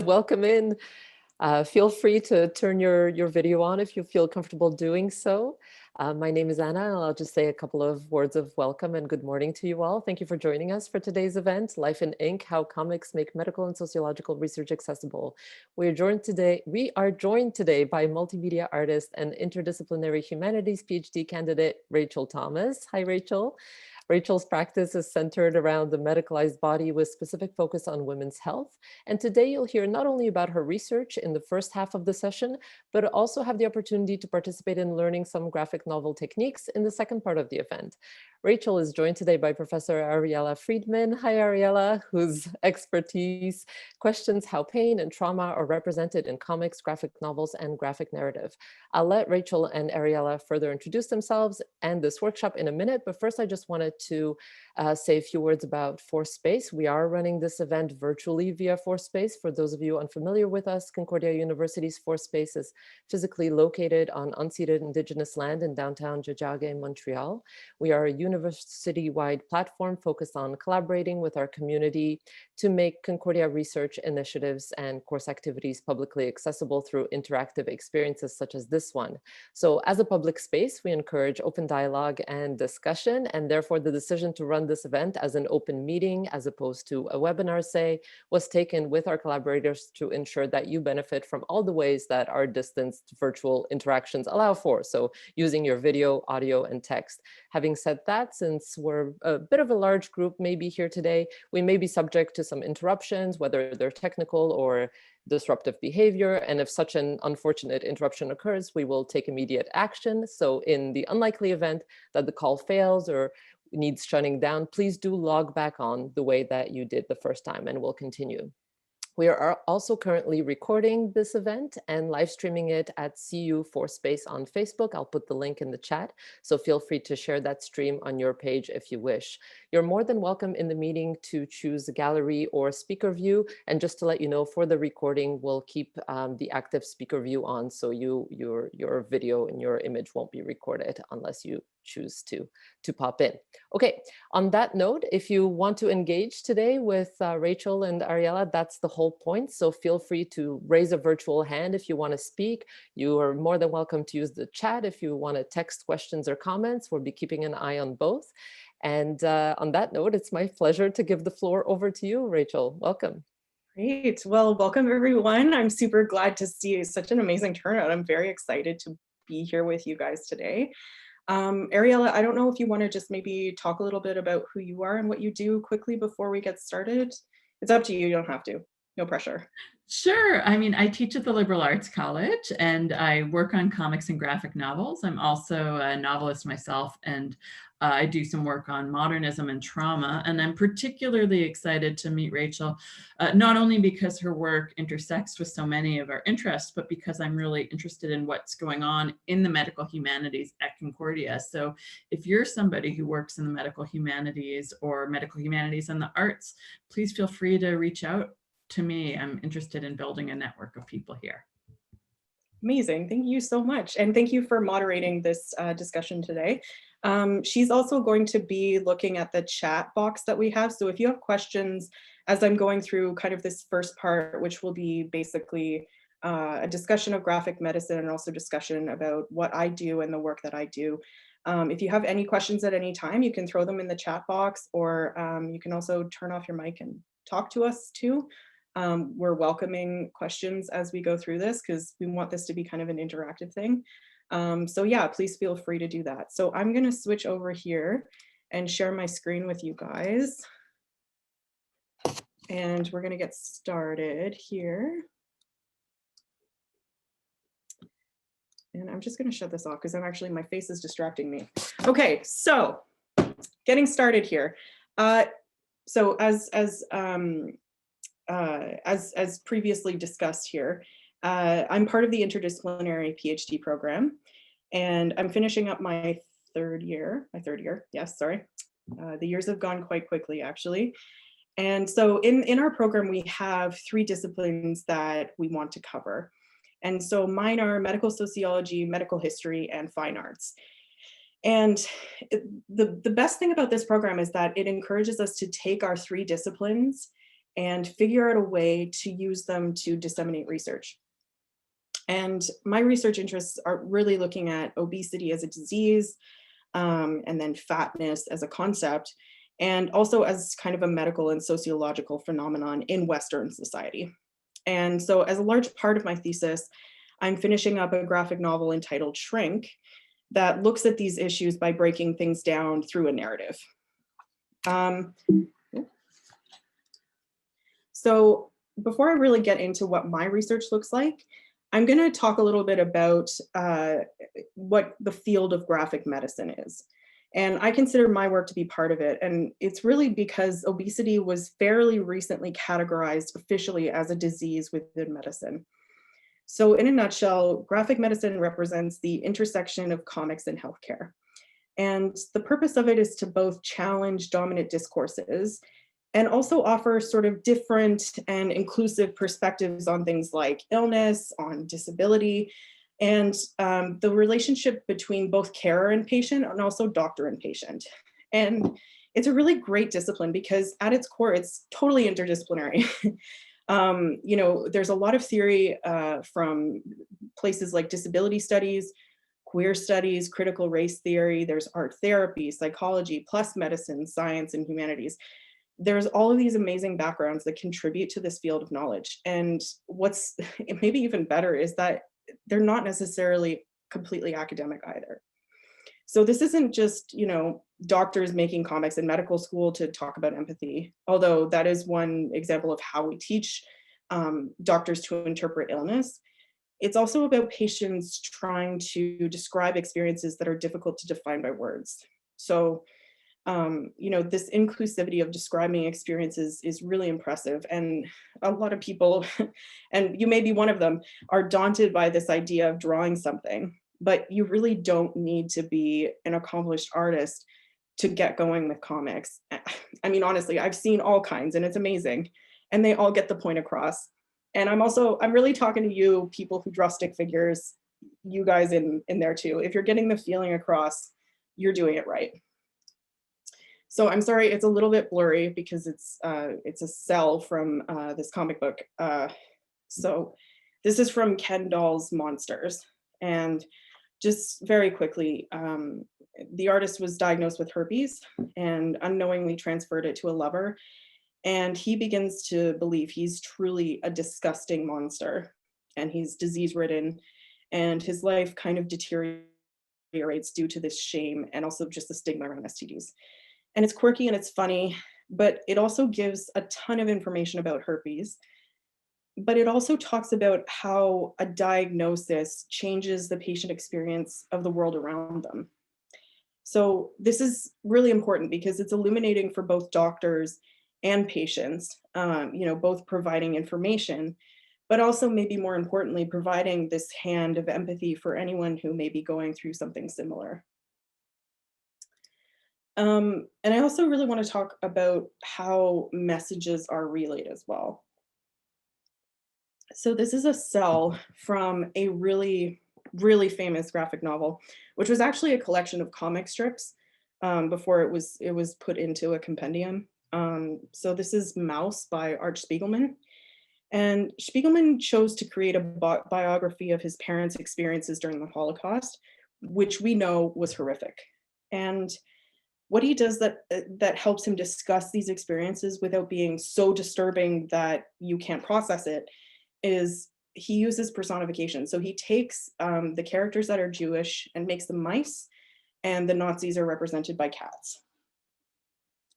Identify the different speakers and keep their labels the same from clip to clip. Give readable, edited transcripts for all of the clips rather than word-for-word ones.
Speaker 1: Welcome in. Feel free to turn your video on if you feel comfortable doing so. My name is Anna, and I'll just say a couple of words of welcome and good morning to you all. Thank you for joining us for today's event, Life in Ink, How Comics Make Medical and Sociological Research Accessible. We are joined today by multimedia artist and interdisciplinary humanities PhD candidate, Rachel Thomas. Hi, Rachel. Rachel's practice is centered around the medicalized body with specific focus on women's health. And today you'll hear not only about her research in the first half of the session, but also have the opportunity to participate in learning some graphic novel techniques in the second part of the event. Rachel is joined today by Professor Ariela Freedman. Hi, Ariela, whose expertise questions how pain and trauma are represented in comics, graphic novels, and graphic narrative. I'll let Rachel and Ariela further introduce themselves and this workshop in a minute, but first I just wanted to say a few words about ForSpace. We are running this event virtually via ForSpace. For those of you unfamiliar with us, Concordia University's ForSpace is physically located on unceded Indigenous land in downtown Tiohtià:ke, Montreal. We are a university-wide platform focused on collaborating with our community to make Concordia research initiatives and course activities publicly accessible through interactive experiences such as this one. So as a public space, we encourage open dialogue and discussion, and therefore the decision to run this event as an open meeting as opposed to a webinar, say, was taken with our collaborators to ensure that you benefit from all the ways that our distanced virtual interactions allow for. So using your video, audio, and text. Having said that, since we're a bit of a large group maybe here today, we may be subject to some interruptions, whether they're technical or disruptive behavior. And if such an unfortunate interruption occurs, we will take immediate action. So in the unlikely event that the call fails or needs shutting down, please do log back on the way that you did the first time, and we'll continue. We are also currently recording this event and live streaming it at CU ForSpace on Facebook. I'll put the link in the chat, so feel free to share that stream on your page if you wish. You're more than welcome in the meeting to choose a gallery or speaker view. And just to let you know, for the recording, we'll keep the active speaker view on, so your video and your image won't be recorded unless you choose to pop in. Okay, on that note, if you want to engage today with Rachel and Ariela, that's the whole point. So feel free to raise a virtual hand if you want to speak. You are more than welcome to use the chat if you want to text questions or comments. We'll be keeping an eye on both. And on that note, it's my pleasure to give the floor over to you, Rachel. Welcome.
Speaker 2: Great. Well, welcome everyone. I'm super glad to see such an amazing turnout. I'm very excited to be here with you guys today. Ariela, I don't know if you want to just maybe talk a little bit about who you are and what you do quickly before we get started. It's up to you. You don't have to. No pressure.
Speaker 3: Sure. I mean, I teach at the Liberal Arts College and I work on comics and graphic novels. I'm also a novelist myself, and I do some work on modernism and trauma. And I'm particularly excited to meet Rachel, not only because her work intersects with so many of our interests, but because I'm really interested in what's going on in the medical humanities at Concordia. So if you're somebody who works in the medical humanities or medical humanities and the arts, please feel free to reach out to me. I'm interested in building a network of people here.
Speaker 2: Amazing. Thank you so much. And thank you for moderating this discussion today. She's also going to be looking at the chat box that we have. So if you have questions as I'm going through kind of this first part, which will be basically a discussion of graphic medicine and also discussion about what I do and the work that I do. If you have any questions at any time, you can throw them in the chat box, or you can also turn off your mic and talk to us too. We're welcoming questions as we go through this because we want this to be kind of an interactive thing. So yeah, please feel free to do that. So I'm going to switch over here and share my screen with you guys. And we're going to get started here. And I'm just going to shut this off because my face is distracting me. Okay, so getting started here. So as previously discussed here, I'm part of the interdisciplinary PhD program, and I'm finishing up my third year. Yes, sorry. The years have gone quite quickly, actually. And so in our program, we have 3 disciplines that we want to cover. And so mine are medical sociology, medical history, and fine arts. And the best thing about this program is that it encourages us to take our 3 disciplines and figure out a way to use them to disseminate research. And my research interests are really looking at obesity as a disease, and then fatness as a concept, and also as kind of a medical and sociological phenomenon in Western society. And so as a large part of my thesis, I'm finishing up a graphic novel entitled Shrink that looks at these issues by breaking things down through a narrative. So before I really get into what my research looks like, I'm going to talk a little bit about what the field of graphic medicine is. And I consider my work to be part of it. And it's really because obesity was fairly recently categorized officially as a disease within medicine. So in a nutshell, graphic medicine represents the intersection of comics and healthcare. And the purpose of it is to both challenge dominant discourses and also offer sort of different and inclusive perspectives on things like illness, on disability, and the relationship between both carer and patient, and also doctor and patient. And it's a really great discipline because at its core, it's totally interdisciplinary. You know, there's a lot of theory from places like disability studies, queer studies, critical race theory, there's art therapy, psychology, plus medicine, science, and humanities. There's all of these amazing backgrounds that contribute to this field of knowledge. And what's maybe even better is that they're not necessarily completely academic either. So this isn't just, you know, doctors making comics in medical school to talk about empathy, although that is one example of how we teach doctors to interpret illness. It's also about patients trying to describe experiences that are difficult to define by words. So, you know, this inclusivity of describing experiences is really impressive. And a lot of people, and you may be one of them, are daunted by this idea of drawing something, but you really don't need to be an accomplished artist to get going with comics. I mean, honestly, I've seen all kinds and it's amazing. And they all get the point across. And I'm really talking to you, people who draw stick figures, you guys in there too. If you're getting the feeling across, you're doing it right. So I'm sorry, it's a little bit blurry because it's a cell from this comic book. So this is from Ken Dahl's Monsters. And just very quickly, the artist was diagnosed with herpes and unknowingly transferred it to a lover. And he begins to believe he's truly a disgusting monster and he's disease-ridden and his life kind of deteriorates due to this shame and also just the stigma around STDs. And it's quirky and it's funny, but it also gives a ton of information about herpes. But it also talks about how a diagnosis changes the patient experience of the world around them. So this is really important because it's illuminating for both doctors and patients, you know, both providing information, but also maybe more importantly, providing this hand of empathy for anyone who may be going through something similar. And I also really want to talk about how messages are relayed as well. So this is a cell from a really, really famous graphic novel, which was actually a collection of comic strips before it was put into a compendium. So this is Mouse by Art Spiegelman. And Spiegelman chose to create a biography of his parents' experiences during the Holocaust, which we know was horrific. And what he does that helps him discuss these experiences without being so disturbing that you can't process it is he uses personification. So he takes the characters that are Jewish and makes them mice, and the Nazis are represented by cats.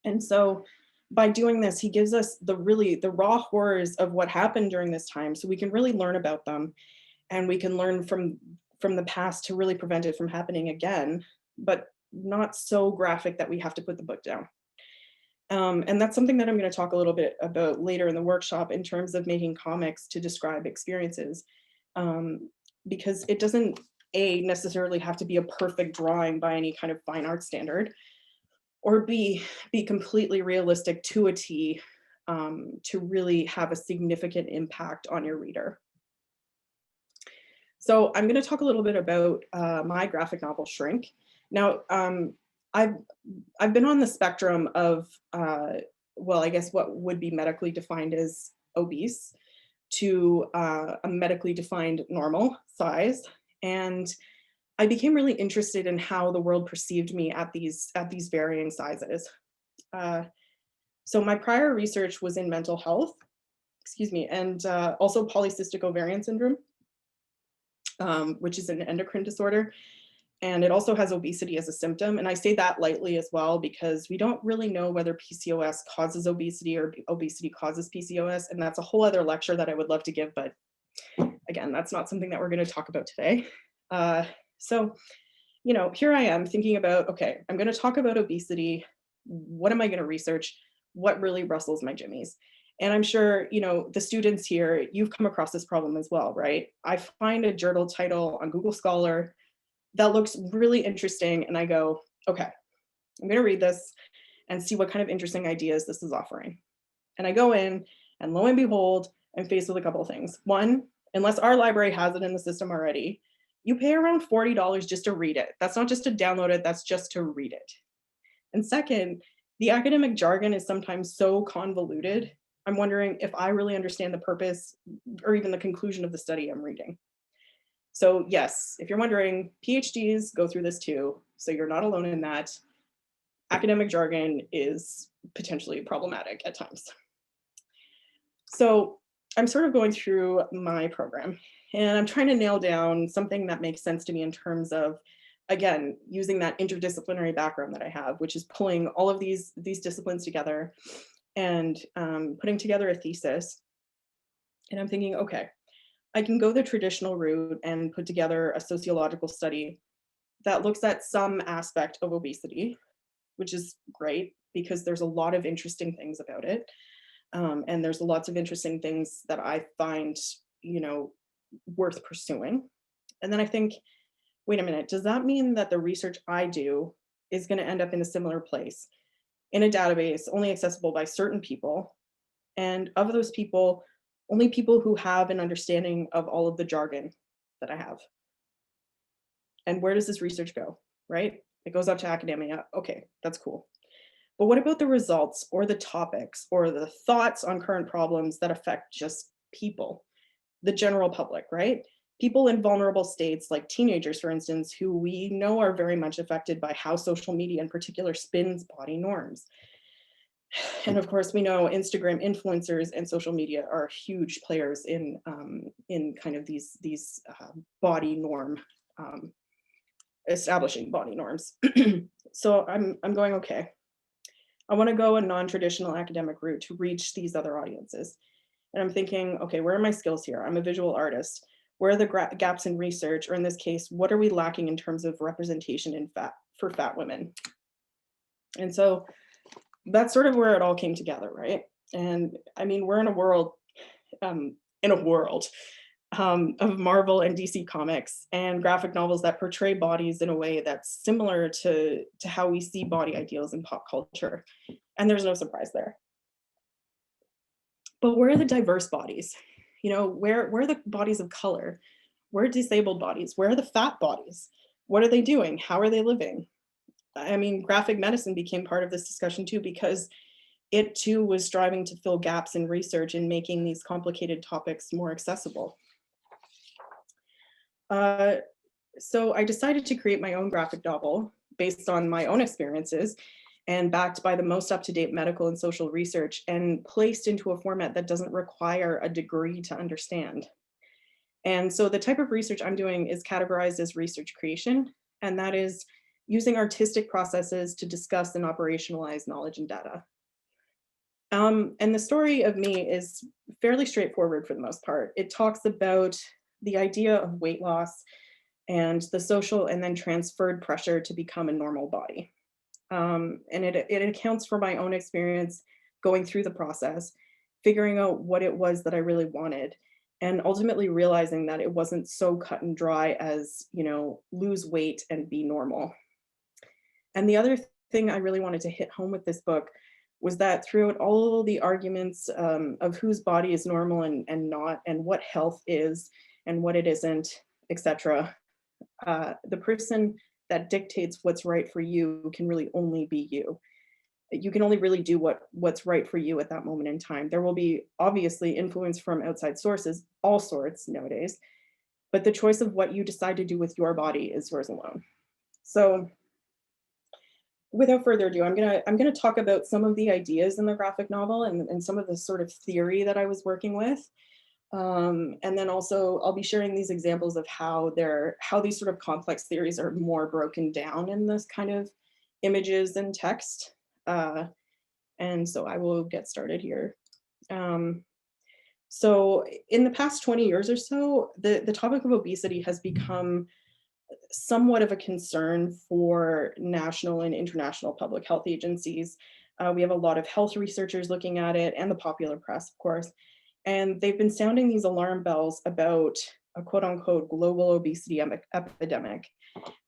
Speaker 2: And so by doing this, he gives us the raw horrors of what happened during this time, so we can really learn about them, and we can learn from the past to really prevent it from happening again, but not so graphic that we have to put the book down. And that's something that I'm going to talk a little bit about later in the workshop in terms of making comics to describe experiences, because it doesn't necessarily have to be a perfect drawing by any kind of fine art standard, or be completely realistic to a T, to really have a significant impact on your reader. So I'm going to talk a little bit about my graphic novel Shrink. Now, I've been on the spectrum of well, I guess what would be medically defined as obese to a medically defined normal size. And I became really interested in how the world perceived me at these varying sizes. So my prior research was in mental health, excuse me, and also polycystic ovarian syndrome, which is an endocrine disorder. And it also has obesity as a symptom. And I say that lightly as well, because we don't really know whether PCOS causes obesity or obesity causes PCOS. And that's a whole other lecture that I would love to give. But again, that's not something that we're going to talk about today. So, you know, here I am thinking about, okay, I'm going to talk about obesity. What am I going to research? What really rustles my jimmies? And I'm sure, you know, the students here, you've come across this problem as well, right? I find a journal title on Google Scholar that looks really interesting. And I go, okay, I'm going to read this and see what kind of interesting ideas this is offering. And I go in, and lo and behold, I'm faced with a couple of things. One, unless our library has it in the system already, you pay around $40 just to read it. That's not just to download it, that's just to read it. And second, the academic jargon is sometimes so convoluted. I'm wondering if I really understand the purpose or even the conclusion of the study I'm reading. So yes, if you're wondering, PhDs go through this too, so you're not alone in that. Academic jargon is potentially problematic at times. So I'm sort of going through my program, and I'm trying to nail down something that makes sense to me in terms of, again, using that interdisciplinary background that I have, which is pulling all of these disciplines together and putting together a thesis. And I'm thinking, okay, I can go the traditional route and put together a sociological study that looks at some aspect of obesity, which is great because there's a lot of interesting things about it. And there's lots of interesting things that I find, you know, worth pursuing. And then I think, wait a minute, does that mean that the research I do is going to end up in a similar place, in a database only accessible by certain people? And of those people, only people who have an understanding of all of the jargon that I have. And where does this research go, right? It goes out to academia. Okay, that's cool. But what about the results or the topics or the thoughts on current problems that affect just people, the general public, right? People in vulnerable states like teenagers, for instance, who we know are very much affected by how social media in particular spins body norms. And of course, we know Instagram influencers and social media are huge players in kind of these body norm, establishing body norms. So I'm going, okay, I want to go a non-traditional academic route to reach these other audiences. And I'm thinking, okay, where are my skills here? I'm a visual artist. Where are the gaps in research? Or in this case, what are we lacking in terms of representation in for fat women? And so that's sort of where it all came together, right? And I mean, we're in a world of Marvel and DC comics and graphic novels that portray bodies in a way that's similar to how we see body ideals in pop culture. And there's no surprise there. But where are the diverse bodies? You know, where are the bodies of color? Where are disabled bodies? Where are the fat bodies? What are they doing? How are they living? I mean, graphic medicine became part of this discussion too, because it too was striving to fill gaps in research and making these complicated topics more accessible. So I decided to create my own graphic novel based on my own experiences and backed by the most up-to-date medical and social research and placed into a format that doesn't require a degree to understand. And so the type of research I'm doing is categorized as research creation, and that is using artistic processes to discuss and operationalize knowledge and data. And the story of me is fairly straightforward for the most part. It talks about the idea of weight loss and the social and then transferred pressure to become a normal body. And it accounts for my own experience going through the process, figuring out what it was that I really wanted, and ultimately realizing that it wasn't so cut and dry as, you know, lose weight and be normal. And the other thing I really wanted to hit home with this book was that throughout all the arguments of whose body is normal and not, and what health is and what it isn't, etc., the person that dictates what's right for you can really only be you. you can only really do what's right for you at that moment in time. There will be obviously influence from outside sources, all sorts nowadays, but the choice of what you decide to do with your body is yours alone. So without further ado, I'm gonna talk about some of the ideas in the graphic novel and some of the sort of theory that I was working with. And then also I'll be sharing these examples of how these sort of complex theories are more broken down in this kind of images and text. And so I will get started here. So in the past 20 years or so, the topic of obesity has become somewhat of a concern for national and international public health agencies. We have a lot of health researchers looking at it and the popular press, of course. And they've been sounding these alarm bells about a quote unquote global obesity epidemic.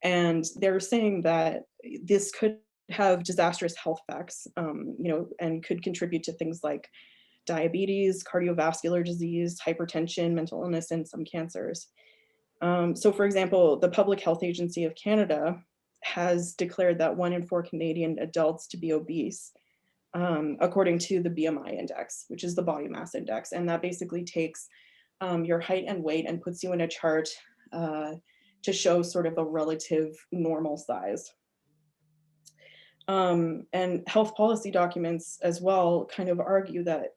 Speaker 2: And they're saying that this could have disastrous health effects, and could contribute to things like diabetes, cardiovascular disease, hypertension, mental illness, and some cancers. So for example, the Public Health Agency of Canada has declared that 1 in 4 Canadian adults to be obese, according to the BMI index, which is the body mass index. And that basically takes your height and weight and puts you in a chart to show sort of a relative normal size. And health policy documents as well kind of argue that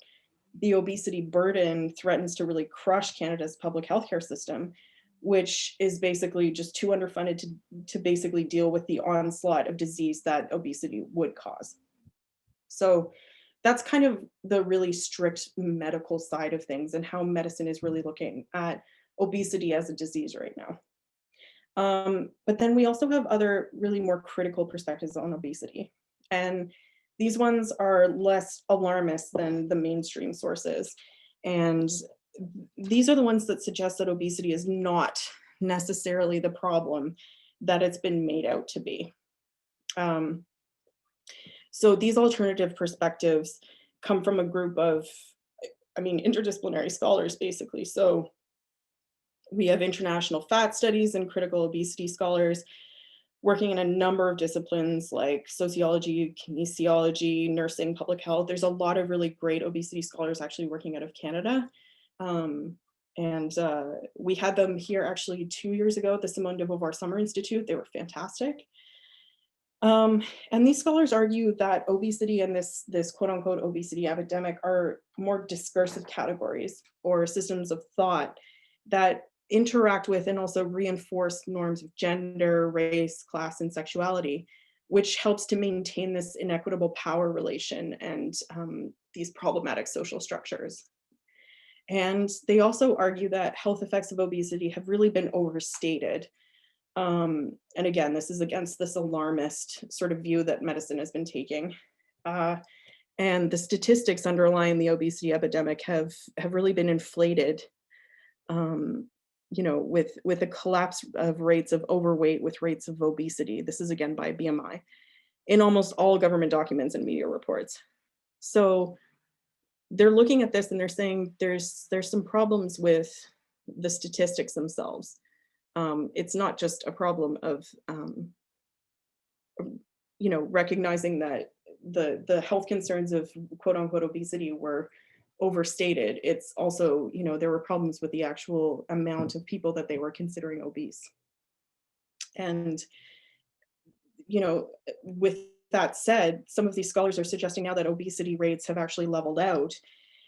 Speaker 2: the obesity burden threatens to really crush Canada's public healthcare system, which is basically just too underfunded to basically deal with the onslaught of disease that obesity would cause. So that's kind of the really strict medical side of things and how medicine is really looking at obesity as a disease right now. But then we also have other really more critical perspectives on obesity. And these ones are less alarmist than the mainstream sources. And these are the ones that suggest that obesity is not necessarily the problem that it's been made out to be. So these alternative perspectives come from a group of, interdisciplinary scholars, basically. So we have international fat studies and critical obesity scholars working in a number of disciplines like sociology, kinesiology, nursing, public health. There's a lot of really great obesity scholars actually working out of Canada. We had them here actually 2 years ago at the Simone de Beauvoir Summer Institute. They were fantastic. And these scholars argue that obesity and this quote unquote obesity epidemic are more discursive categories or systems of thought that interact with and also reinforce norms of gender, race, class, and sexuality, which helps to maintain this inequitable power relation and these problematic social structures. And they also argue that health effects of obesity have really been overstated. And again, this is against this alarmist sort of view that medicine has been taking. And the statistics underlying the obesity epidemic have really been inflated, with a collapse of rates of overweight with rates of obesity. This is again by BMI in almost all government documents and media reports. So they're looking at this and they're saying there's some problems with the statistics themselves. It's not just a problem of, recognizing that the health concerns of quote unquote obesity were overstated. It's also, there were problems with the actual amount of people that they were considering obese. And, with that said, some of these scholars are suggesting now that obesity rates have actually leveled out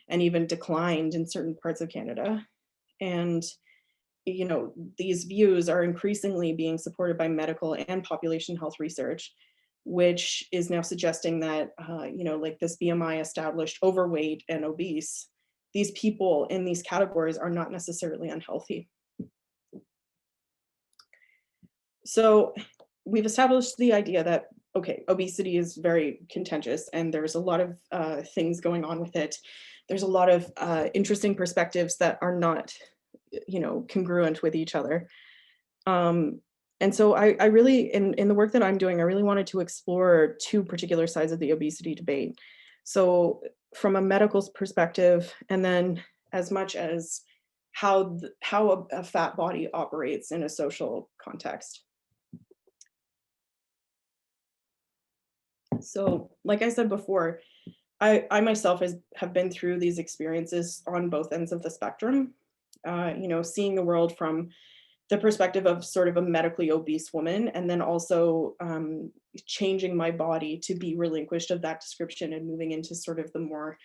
Speaker 2: and even declined in certain parts of Canada. And these views are increasingly being supported by medical and population health research, which is now suggesting that, like this BMI established overweight and obese, these people in these categories are not necessarily unhealthy. So we've established the idea that, okay, obesity is very contentious and there's a lot of things going on with it. There's a lot of interesting perspectives that are not congruent with each other. And so I really, in the work that I'm doing, I really wanted to explore two particular sides of the obesity debate. So from a medical perspective, and then as much as how a fat body operates in a social context. So like I said before, I myself have been through these experiences on both ends of the spectrum, seeing the world from the perspective of sort of a medically obese woman, and then also changing my body to be relinquished of that description and moving into sort of the more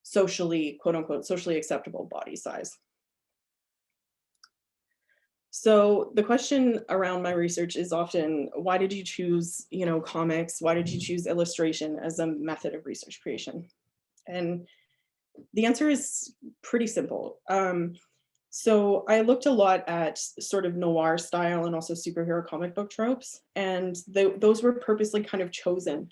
Speaker 2: socially, quote unquote, socially acceptable body size. So the question around my research is often, why did you choose, comics? Why did you choose illustration as a method of research creation? And the answer is pretty simple. So I looked a lot at sort of noir style and also superhero comic book tropes, and those were purposely kind of chosen.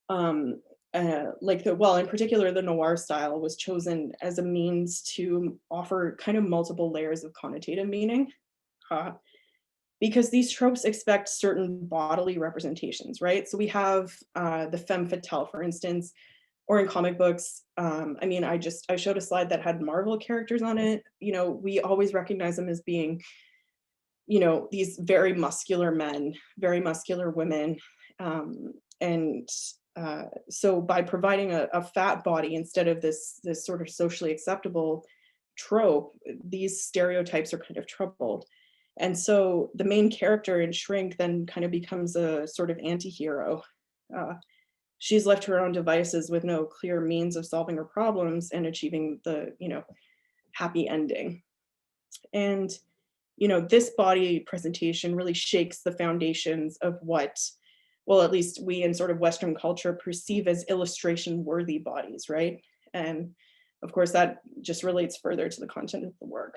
Speaker 2: In particular, the noir style was chosen as a means to offer kind of multiple layers of connotative meaning. Because these tropes expect certain bodily representations, right? So we have the femme fatale, for instance, or in comic books. I showed a slide that had Marvel characters on it. We always recognize them as being, these very muscular men, very muscular women. So by providing a fat body instead of this sort of socially acceptable trope, these stereotypes are kind of troubled. And so the main character in Shrink then kind of becomes a sort of anti-hero. She's left to her own devices with no clear means of solving her problems and achieving the, happy ending. And, this body presentation really shakes the foundations of what, well, at least we in sort of Western culture perceive as illustration-worthy bodies, right? And of course, that just relates further to the content of the work.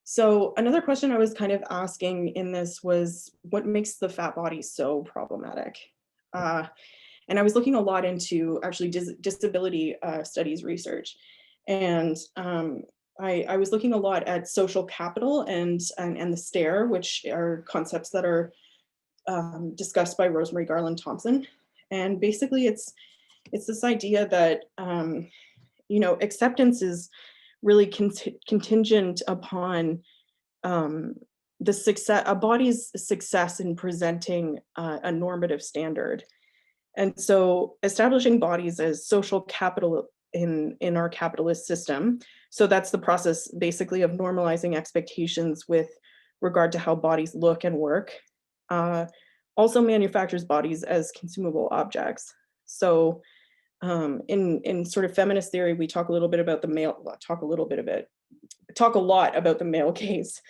Speaker 2: So another question I was kind of asking in this was, what makes the fat body so problematic? And I was looking a lot into actually disability studies research. And I was looking a lot at social capital and the stare, which are concepts that are discussed by Rosemary Garland Thompson. And basically it's this idea that, acceptance is really contingent upon a body's success in presenting a normative standard. And so establishing bodies as social capital in our capitalist system. So that's the process basically of normalizing expectations with regard to how bodies look and work. Also manufactures bodies as consumable objects. So in sort of feminist theory, we talk a lot about the male gaze.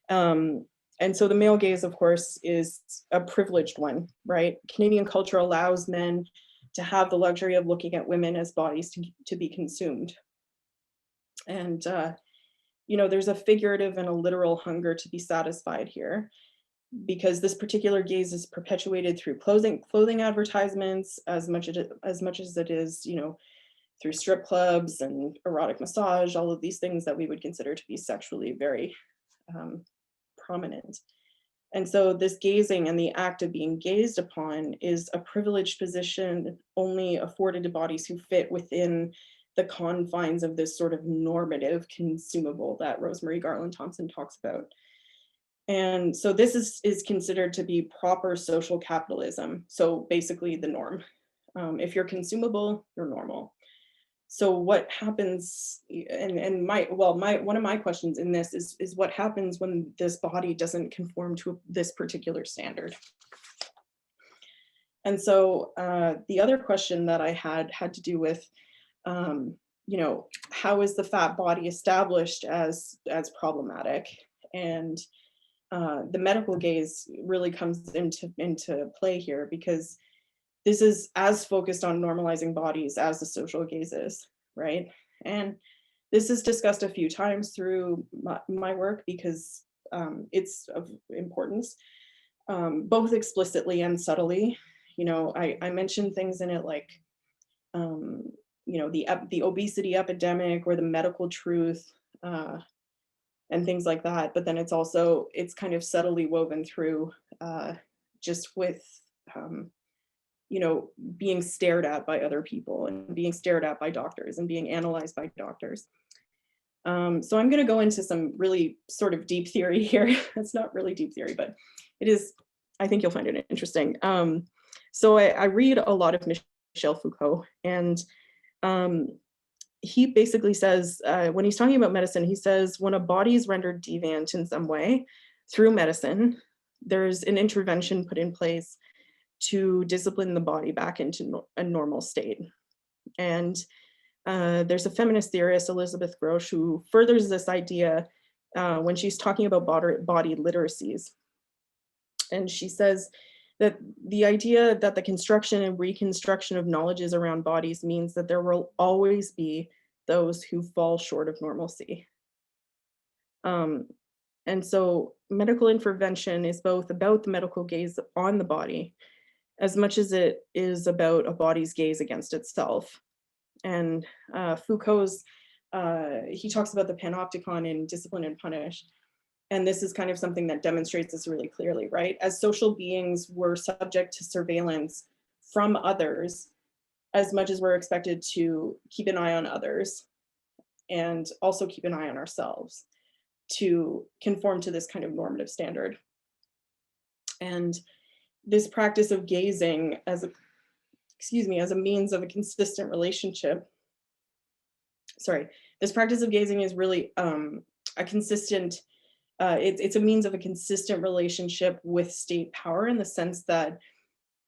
Speaker 2: And so the male gaze, of course, is a privileged one, right? Canadian culture allows men to have the luxury of looking at women as bodies to be consumed. And, there's a figurative and a literal hunger to be satisfied here, because this particular gaze is perpetuated through clothing advertisements as much as it is, through strip clubs and erotic massage, all of these things that we would consider to be sexually very prominent. And so this gazing and the act of being gazed upon is a privileged position only afforded to bodies who fit within the confines of this sort of normative consumable that Rosemary Garland Thompson talks about. And so this is considered to be proper social capitalism. So basically the norm. If you're consumable, you're normal. So what happens, and one of my questions in this is what happens when this body doesn't conform to this particular standard? And so the other question that I had to do with, how is the fat body established as problematic? And the medical gaze really comes into play here, because this is as focused on normalizing bodies as the social gaze is, right? And this is discussed a few times through my work because it's of importance, both explicitly and subtly. I mentioned things in it like, the obesity epidemic or the medical truth and things like that. But then it's kind of subtly woven through just with, being stared at by other people and being stared at by doctors and being analyzed by doctors. So I'm going to go into some really sort of deep theory here. It's not really deep theory, but it is, I think you'll find it interesting. So I read a lot of Michel Foucault, and he basically says, when he's talking about medicine, he says, when a body is rendered deviant in some way through medicine, there's an intervention put in place to discipline the body back into a normal state. And there's a feminist theorist, Elizabeth Grosz, who furthers this idea when she's talking about body literacies. And she says that the idea that the construction and reconstruction of knowledges around bodies means that there will always be those who fall short of normalcy. And so medical intervention is both about the medical gaze on the body as much as it is about a body's gaze against itself. And Foucault's, he talks about the panopticon in Discipline and Punish. And this is kind of something that demonstrates this really clearly, right? As social beings, we're subject to surveillance from others as much as we're expected to keep an eye on others and also keep an eye on ourselves to conform to this kind of normative standard. And this practice of gazing as a, as a means of a consistent relationship. Sorry, this practice of gazing is really a consistent, it's a means of a consistent relationship with state power in the sense that,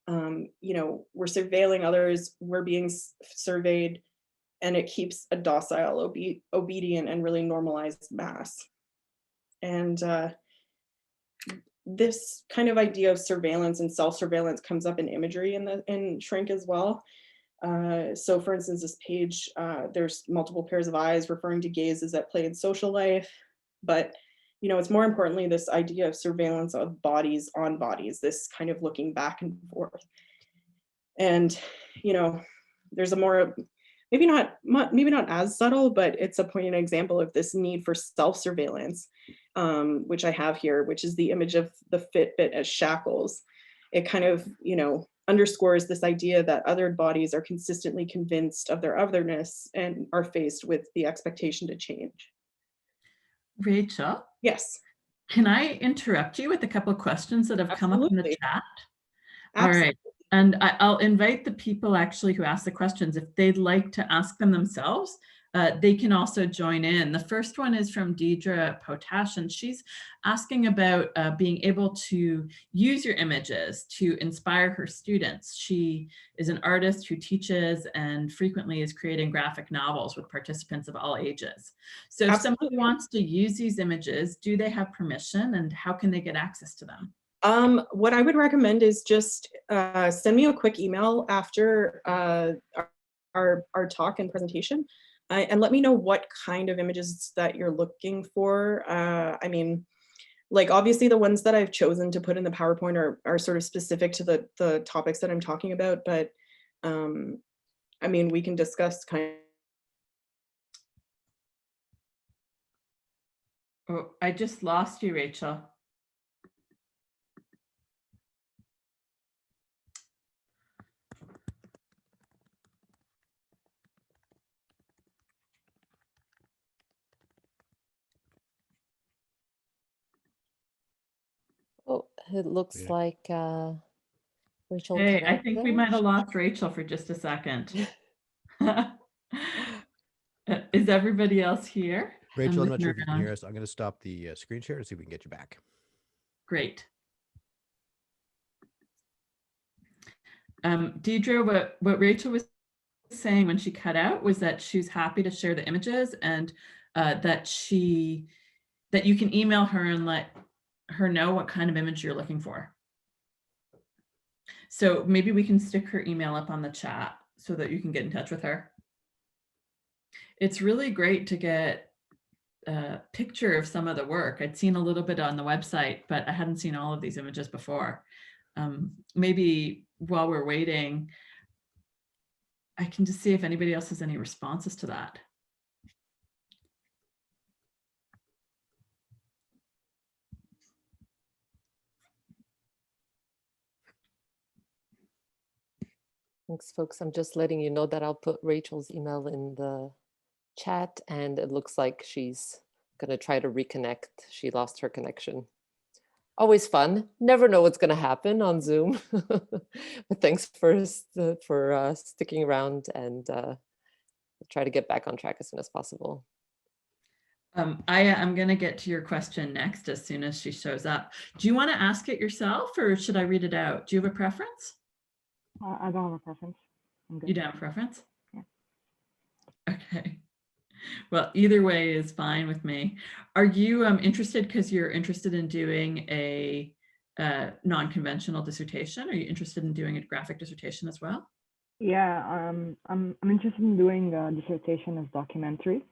Speaker 2: you know, we're surveilling others, we're being surveyed, and it keeps a docile, obedient, and really normalized mass. And this kind of idea of surveillance and self-surveillance comes up in imagery in Shrink as well. So for instance, this page, there's multiple pairs of eyes referring to gazes at play in social life, but you know, it's more importantly this idea of surveillance of bodies on bodies, this kind of looking back and forth. And you know, there's a more, maybe not as subtle, but it's a poignant example of this need for self-surveillance, which I have here, which is the image of the Fitbit as shackles. It kind of, you know, underscores this idea that othered bodies are consistently convinced of their otherness and are faced with the expectation to change.
Speaker 3: Rachel?
Speaker 2: Yes.
Speaker 3: Can I interrupt you with a couple of questions that have come up in the chat?
Speaker 2: Absolutely.
Speaker 3: All right. And I'll invite the people actually who ask the questions, if they'd like to ask them themselves, they can also join in. The first one is from Deidre Potash, and she's asking about being able to use your images to inspire her students. She is an artist who teaches and frequently is creating graphic novels with participants of all ages. So if somebody wants to use these images, do they have permission, and how can they get access to them?
Speaker 2: What I would recommend is just send me a quick email after our talk and presentation, and let me know what kind of images that you're looking for. I mean, like obviously the ones that I've chosen to put in the PowerPoint are sort of specific to the topics that I'm talking about, but I mean, we can discuss kind of.
Speaker 3: Oh, I just lost you, Rachel.
Speaker 1: Oh, it looks like Rachel.
Speaker 3: Hey, I think we might have lost Rachel for just a second. Is everybody else here?
Speaker 4: Rachel, I'm not sure if you can hear us. I'm going to stop the screen share and see if we can get you back.
Speaker 3: Great. Deidre, what Rachel was saying when she cut out was that she's happy to share the images, and that you can email her and let her know what kind of image you're looking for. So maybe we can stick her email up on the chat so that you can get in touch with her. It's really great to get a picture of some of the work. I'd seen a little bit on the website, but I hadn't seen all of these images before. Maybe while we're waiting, I can just see if anybody else has any responses to that.
Speaker 1: Thanks, folks. I'm just letting you know that I'll put Rachel's email in the chat, and it looks like she's going to try to reconnect. She lost her connection. Always fun. Never know what's going to happen on Zoom. But thanks for sticking around, and try to get back on track as soon as possible.
Speaker 3: I'm going to get to your question next as soon as she shows up. Do you want to ask it yourself, or should I read it out? Do you have a preference?
Speaker 5: I don't have a preference. I'm good.
Speaker 3: You don't have a preference?
Speaker 5: Yeah.
Speaker 3: Okay. Well, either way is fine with me. Are you interested because you're interested in doing a non-conventional dissertation? Are you interested in doing a graphic dissertation as well?
Speaker 5: Yeah, I'm interested in doing a dissertation as documentary.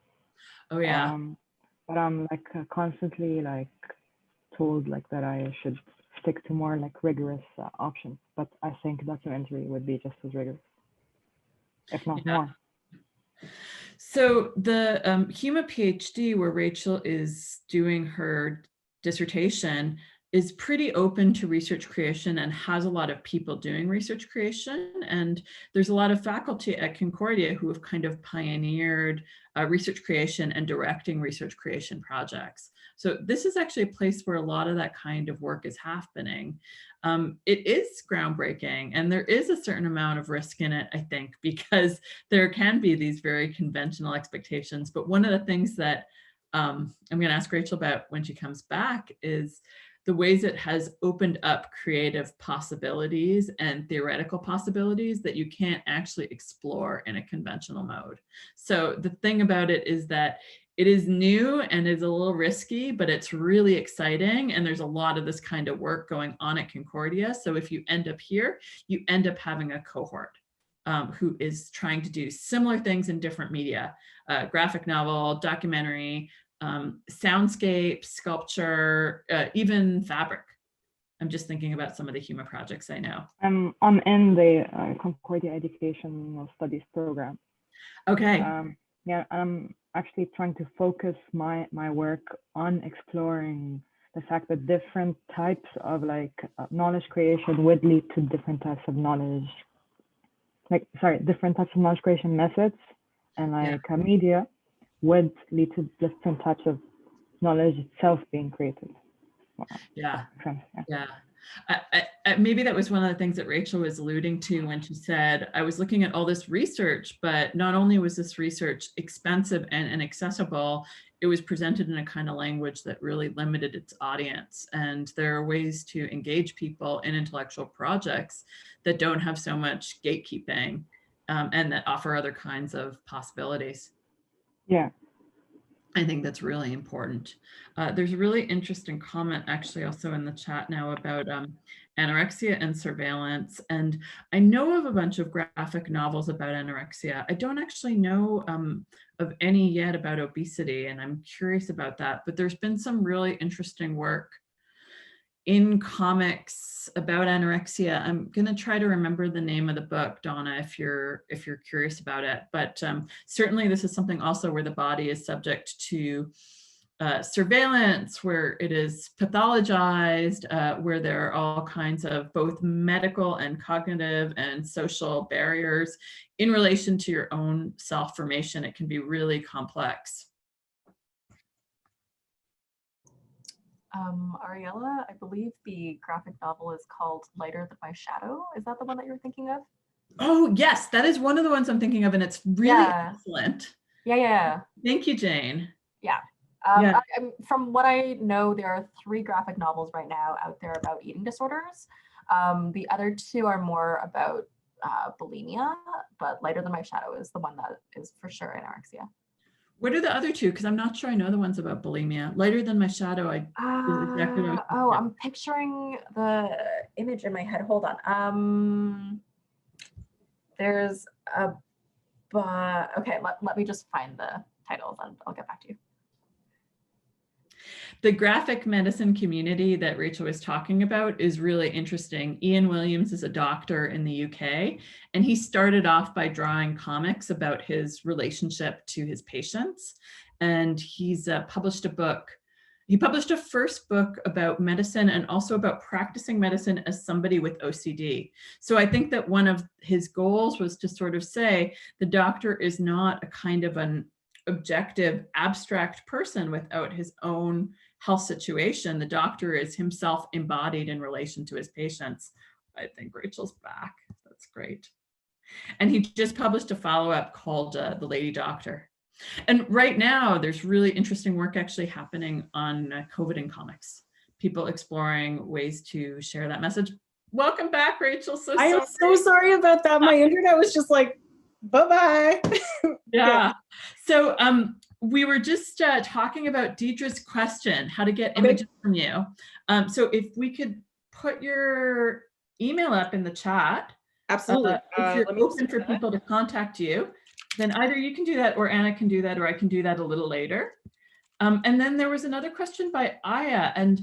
Speaker 3: Oh yeah.
Speaker 5: But I'm like constantly like told like that I should stick to more like rigorous options. But I think documentary would be just as rigorous, if not more.
Speaker 3: So the HUMA PhD, where Rachel is doing her dissertation, is pretty open to research creation and has a lot of people doing research creation. And there's a lot of faculty at Concordia who have kind of pioneered research creation and directing research creation projects. So this is actually a place where a lot of that kind of work is happening. It is groundbreaking, and there is a certain amount of risk in it, I think, because there can be these very conventional expectations. But one of the things that I'm going to ask Rachel about when she comes back is the ways it has opened up creative possibilities and theoretical possibilities that you can't actually explore in a conventional mode. So the thing about it is that it is new and is a little risky, but it's really exciting. And there's a lot of this kind of work going on at Concordia. So if you end up here, you end up having a cohort who is trying to do similar things in different media, graphic novel, documentary, soundscape, sculpture, even fabric. I'm just thinking about some of the HUMA projects I know.
Speaker 5: I'm in the Concordia Education Studies program.
Speaker 3: Okay.
Speaker 5: Yeah, I'm actually trying to focus my work on exploring the fact that different types of like knowledge creation would lead to different types of knowledge, different types of knowledge creation methods, and like media would lead to different types of knowledge itself being created.
Speaker 3: Yeah. Maybe that was one of the things that Rachel was alluding to when she said, I was looking at all this research, but not only was this research expensive and inaccessible, it was presented in a kind of language that really limited its audience. And there are ways to engage people in intellectual projects that don't have so much gatekeeping and that offer other kinds of possibilities.
Speaker 5: Yeah.
Speaker 3: I think that's really important. There's a really interesting comment actually also in the chat now about anorexia and surveillance. And I know of a bunch of graphic novels about anorexia. I don't actually know of any yet about obesity, and I'm curious about that. But there's been some really interesting work in comics about anorexia. I'm going to try to remember the name of the book, Donna, if you're curious about it. But certainly this is something also where the body is subject to surveillance, where it is pathologized, where there are all kinds of both medical and cognitive and social barriers in relation to your own self-formation. It can be really complex.
Speaker 6: Ariela, I believe the graphic novel is called Lighter Than My Shadow. Is that the one that you're thinking of?
Speaker 3: Oh, yes, that is one of the ones I'm thinking of, and it's really excellent.
Speaker 6: Yeah.
Speaker 3: Thank you, Jane.
Speaker 6: Yeah. From what I know, there are 3 graphic novels right now out there about eating disorders. The other 2 are more about bulimia, but Lighter Than My Shadow is the one that is for sure anorexia.
Speaker 3: What are the other 2? Because I'm not sure I know the ones about bulimia. Lighter Than My Shadow,
Speaker 6: I'm picturing the image in my head. Hold on. There's a, okay, let me just find the titles and I'll get back to you.
Speaker 3: The graphic medicine community that Rachel was talking about is really interesting. Ian Williams is a doctor in the UK, and he started off by drawing comics about his relationship to his patients. And he's published a book. He published a first book about medicine and also about practicing medicine as somebody with OCD. So I think that one of his goals was to sort of say the doctor is not a kind of an objective, abstract person without his own health situation. The doctor is himself embodied in relation to his patients. I think Rachel's back. That's great. And he just published a follow-up called The Lady Doctor. And right now, there's really interesting work actually happening on COVID in comics. People exploring ways to share that message. Welcome back, Rachel.
Speaker 2: I am so sorry about that. My internet was just like, bye-bye.
Speaker 3: Yeah. So we were just talking about Deidre's question, how to get images from you. So if we could put your email up in the chat.
Speaker 2: Absolutely.
Speaker 3: If you're open for people to contact you, then either you can do that or Anna can do that, or I can do that a little later. And then there was another question by Aya, and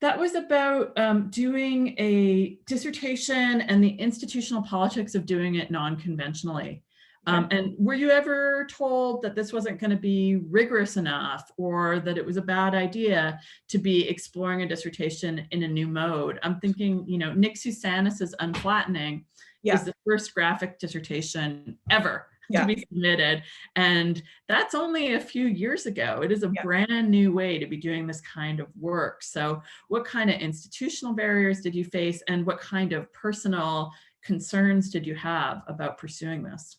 Speaker 3: that was about doing a dissertation and the institutional politics of doing it non-conventionally. And were you ever told that this wasn't going to be rigorous enough, or that it was a bad idea to be exploring a dissertation in a new mode? I'm thinking, you know, Nick Sousanis's Unflattening is the first graphic dissertation ever to be submitted. And that's only a few years ago. It is a brand new way to be doing this kind of work. So what kind of institutional barriers did you face, and what kind of personal concerns did you have about pursuing this?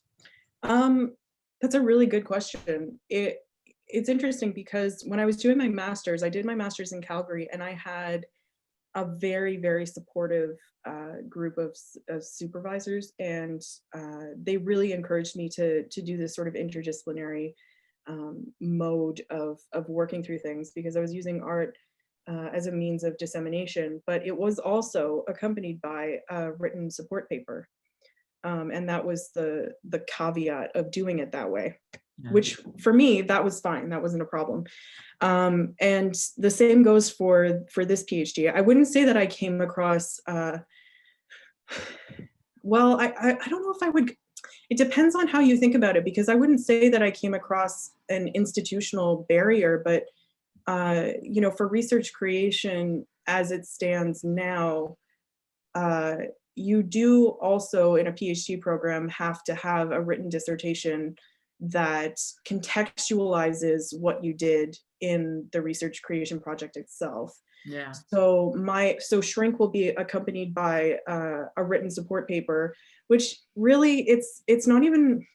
Speaker 2: That's a really good question. It's interesting because when I was doing my master's, I did my master's in Calgary, and I had a very, very supportive group of supervisors, and they really encouraged me to do this sort of interdisciplinary mode of working through things, because I was using art as a means of dissemination, but it was also accompanied by a written support paper. And that was the caveat of doing it that way, which for me, that was fine. That wasn't a problem. And the same goes for this PhD. I wouldn't say that I came across, well, I don't know if I would, it depends on how you think about it, because I wouldn't say that I came across an institutional barrier, but, you know, for research creation as it stands now, you do also in a PhD program have to have a written dissertation that contextualizes what you did in the research creation project itself.
Speaker 3: Yeah.
Speaker 2: So Shrink will be accompanied by a written support paper, which really it's not even,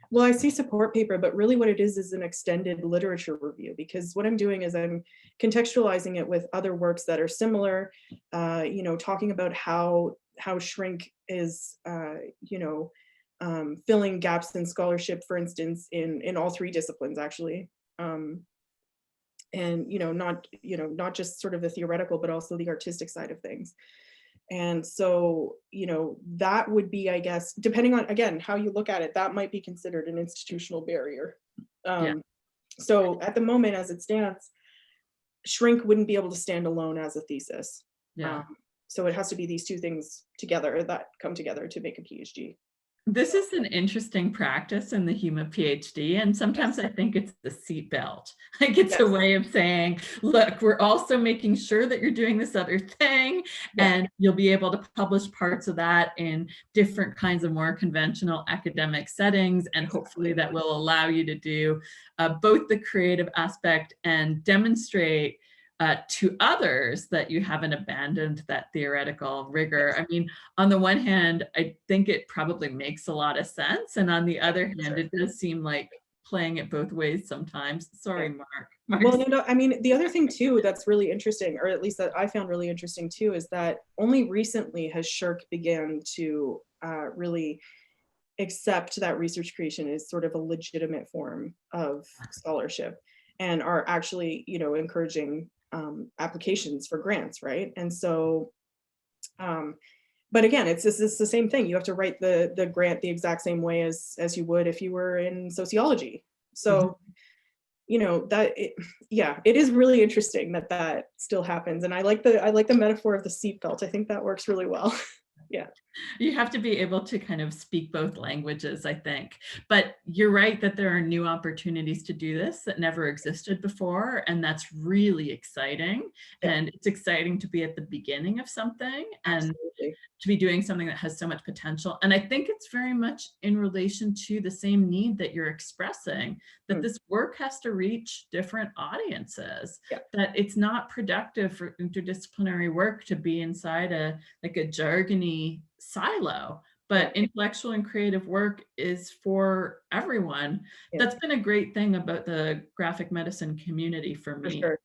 Speaker 2: well, I say support paper, but really what it is an extended literature review, because what I'm doing is I'm contextualizing it with other works that are similar, you know, talking about how Shrink is, you know, filling gaps in scholarship, for instance, in all three disciplines, actually. And, you know, not just sort of the theoretical, but also the artistic side of things. And so, you know, that would be, I guess, depending on, again, how you look at it, that might be considered an institutional barrier. So at the moment, as it stands, Shrink wouldn't be able to stand alone as a thesis. So it has to be these two things together that come together to make a PhD.
Speaker 3: This is an interesting practice in the HUMA PhD, and sometimes I think it's the seatbelt. Like it's a way of saying, look, we're also making sure that you're doing this other thing, and you'll be able to publish parts of that in different kinds of more conventional academic settings, and hopefully that will allow you to do both the creative aspect and demonstrate to others that you haven't abandoned that theoretical rigor. I mean, on the one hand, I think it probably makes a lot of sense. And on the other hand, it does seem like playing it both ways sometimes. Sorry, Mark.
Speaker 2: Well, no, I mean, the other thing too, that's really interesting, or at least that I found really interesting too, is that only recently has SSHRC began to really accept that research creation is sort of a legitimate form of scholarship, and are actually, you know, encouraging applications for grants, right? And so, but again, it's the same thing. You have to write the grant the exact same way as you would if you were in sociology. So, you know, it is really interesting that still happens. And I like the metaphor of the seatbelt. I think that works really well. Yeah.
Speaker 3: You have to be able to kind of speak both languages, I think. But you're right that there are new opportunities to do this that never existed before. And that's really exciting.
Speaker 2: Yeah.
Speaker 3: And it's exciting to be at the beginning of something and
Speaker 2: Absolutely.
Speaker 3: to be doing something that has so much potential. And I think it's very much in relation to the same need that you're expressing, that this work has to reach different audiences,
Speaker 2: Yeah.
Speaker 3: that it's not productive for interdisciplinary work to be inside a jargony silo, but intellectual and creative work is for everyone.
Speaker 2: Yeah.
Speaker 3: That's been a great thing about the graphic medicine community for me.
Speaker 2: For sure.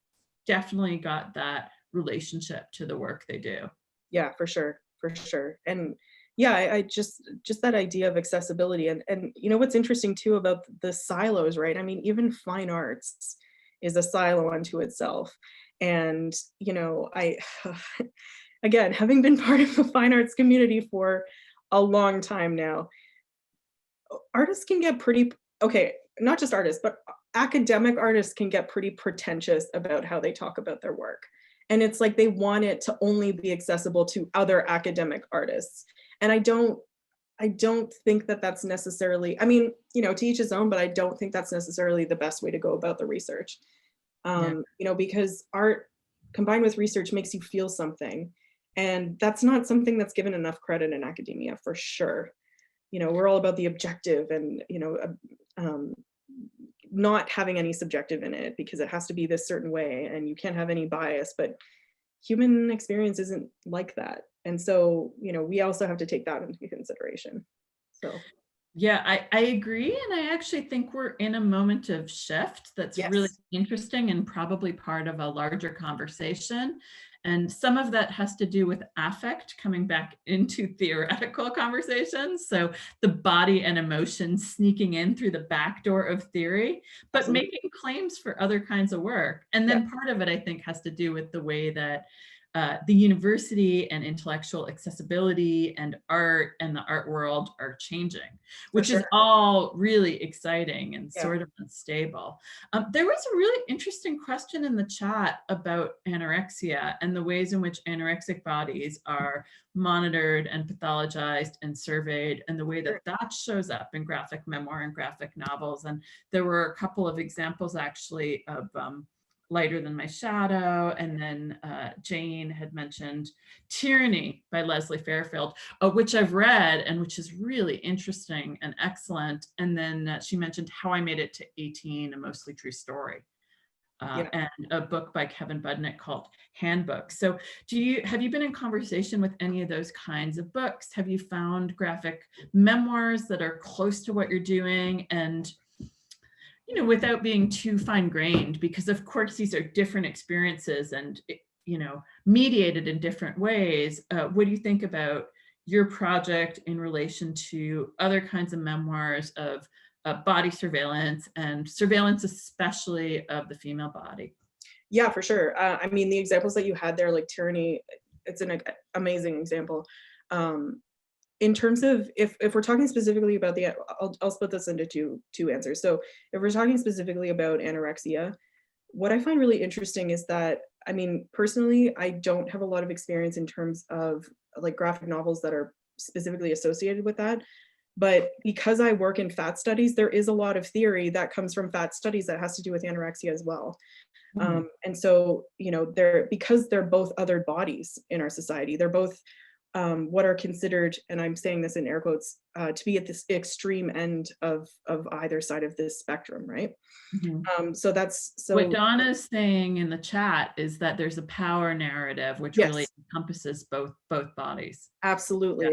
Speaker 3: Definitely got that relationship to the work they do.
Speaker 2: Yeah, for sure. For sure. And yeah, I just that idea of accessibility and you know what's interesting too about the silos, right? I mean, even fine arts is a silo unto itself. And you know, I again, having been part of the fine arts community for a long time now, artists can get pretty, okay, not just artists, but academic artists can get pretty pretentious about how they talk about their work. And it's like they want it to only be accessible to other academic artists. And I don't think that that's necessarily, I mean, you know, to each his own, but I don't think that's necessarily the best way to go about the research. You know, because art combined with research makes you feel something. And that's not something that's given enough credit in academia, for sure. You know, we're all about the objective and, you know, not having any subjective in it because it has to be this certain way and you can't have any bias, but human experience isn't like that. And so, you know, we also have to take that into consideration. So.
Speaker 3: Yeah, I agree. And I actually think we're in a moment of shift that's really interesting and probably part of a larger conversation. And some of that has to do with affect coming back into theoretical conversations. So the body and emotion sneaking in through the back door of theory, but making claims for other kinds of work. And then part of it, I think, has to do with the way that the university and intellectual accessibility and art and the art world are changing, which is all really exciting and sort of unstable. There was a really interesting question in the chat about anorexia and the ways in which anorexic bodies are monitored and pathologized and surveyed, and the way that that shows up in graphic memoir and graphic novels. And there were a couple of examples actually of Lighter Than My Shadow, and then Jane had mentioned Tyranny by Leslie Fairfield, which I've read and which is really interesting and excellent. And then she mentioned How I Made It to 18, a mostly true story, and a book by Kevin Budnick called Handbook. So have you been in conversation with any of those kinds of books? Have you found graphic memoirs that are close to what you're doing? And you know, without being too fine-grained, because of course these are different experiences and, you know, mediated in different ways. What do you think about your project in relation to other kinds of memoirs of body surveillance and surveillance, especially of the female body?
Speaker 2: Yeah, for sure. I mean, the examples that you had there, like Tyranny, it's an amazing example. In terms of if we're talking specifically about I'll split this into two answers. So if we're talking specifically about anorexia, what I find really interesting is that, I mean, personally, I don't have a lot of experience in terms of like graphic novels that are specifically associated with that. But because I work in fat studies, there is a lot of theory that comes from fat studies that has to do with anorexia as well. And so, you know, because they're both other bodies in our society, they're both what are considered, and I'm saying this in air quotes, to be at this extreme end of either side of this spectrum, right? So
Speaker 3: what Donna's saying in the chat is that there's a power narrative which really encompasses both bodies.
Speaker 2: Absolutely,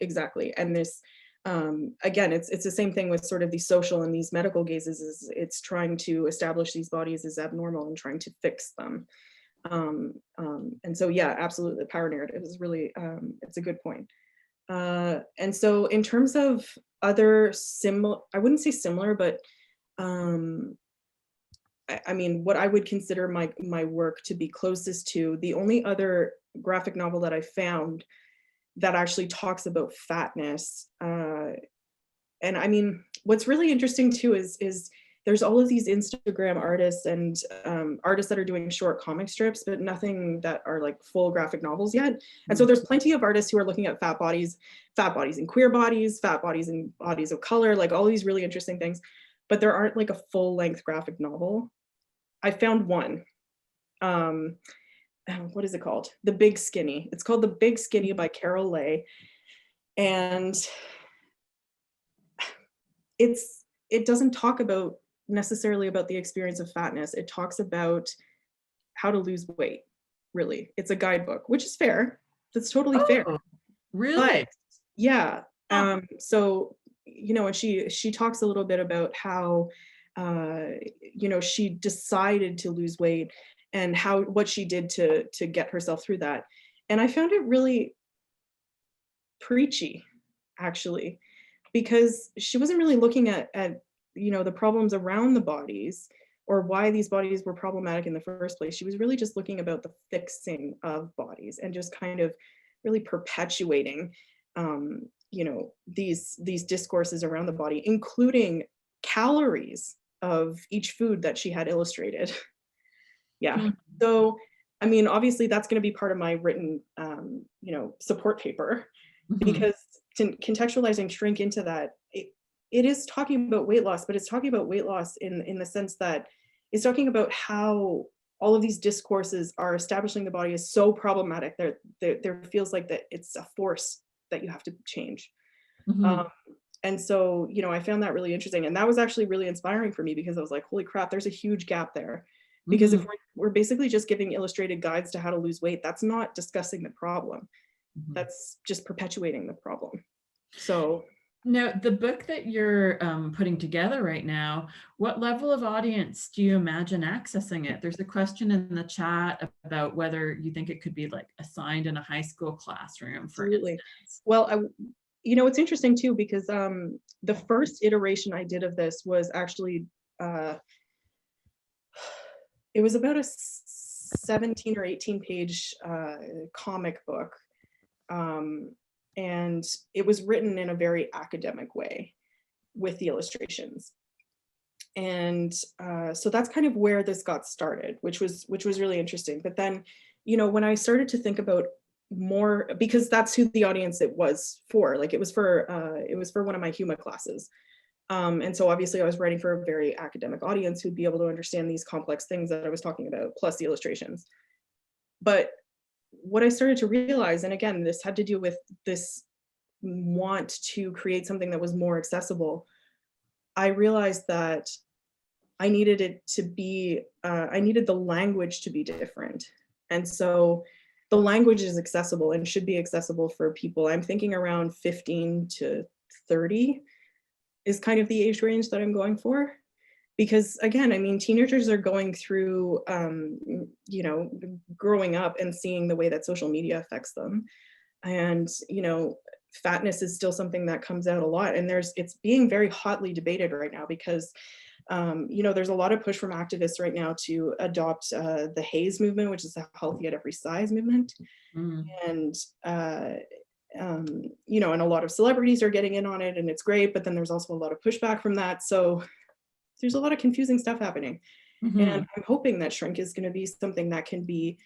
Speaker 2: exactly. And this, again, it's the same thing with sort of these social and these medical gazes. Is it's trying to establish these bodies as abnormal and trying to fix them. And so, yeah, absolutely. The power narrative is really, it's a good point. And so in terms of other I wouldn't say similar, but I mean, what I would consider my work to be closest to, the only other graphic novel that I found that actually talks about fatness. And I mean, what's really interesting too is there's all of these Instagram artists and artists that are doing short comic strips, but nothing that are like full graphic novels yet. And so there's plenty of artists who are looking at fat bodies and queer bodies, fat bodies and bodies of color, like all these really interesting things, but there aren't like a full length graphic novel. I found one. What is it called? The Big Skinny. It's called The Big Skinny by Carol Leigh. And it doesn't talk about necessarily about the experience of fatness. It talks about how to lose weight, really. It's a guidebook, which is fair. That's totally fair.
Speaker 3: Really?
Speaker 2: But, yeah. So, you know, and she talks a little bit about how, you know, she decided to lose weight and what she did to get herself through that. And I found it really preachy, actually, because she wasn't really looking at you know, the problems around the bodies or why these bodies were problematic in the first place. She was really just looking about the fixing of bodies and just kind of really perpetuating, you know, these discourses around the body, including calories of each food that she had illustrated. Yeah. Mm-hmm. So, I mean, obviously that's going to be part of my written, you know, support paper, because contextualizing shrink into that, it is talking about weight loss, but it's talking about weight loss in the sense that it's talking about how all of these discourses are establishing the body as so problematic. There feels like that it's a force that you have to change. And so, you know, I found that really interesting. And that was actually really inspiring for me, because I was like, holy crap, there's a huge gap there. Because if we're basically just giving illustrated guides to how to lose weight, that's not discussing the problem. That's just perpetuating the problem. So
Speaker 3: now, the book that you're putting together right now, what level of audience do you imagine accessing it? There's a question in the chat about whether you think it could be like assigned in a high school classroom, for instance.
Speaker 2: Well, you know, it's interesting too, because the first iteration I did of this was actually, it was about a 17 or 18 page comic book. And it was written in a very academic way with the illustrations. And so that's kind of where this got started, which was really interesting. But then, you know, when I started to think about more, because that's who the audience it was for, like it was for one of my HUMA classes. And so obviously I was writing for a very academic audience who'd be able to understand these complex things that I was talking about, plus the illustrations. But what I started to realize, and again, this had to do with this want to create something that was more accessible, I realized that I needed it to be, I needed the language to be different. And so the language is accessible and should be accessible for people. I'm thinking around 15 to 30 is kind of the age range that I'm going for. Because again, I mean, teenagers are going through, you know, growing up and seeing the way that social media affects them. And, you know, fatness is still something that comes out a lot. And it's being very hotly debated right now because, you know, there's a lot of push from activists right now to adopt the HAES movement, which is the Healthy at Every Size movement. And, you know, and a lot of celebrities are getting in on it and it's great, but then there's also a lot of pushback from that. So there's a lot of confusing stuff happening. And I'm hoping that shrink is going to be something that can be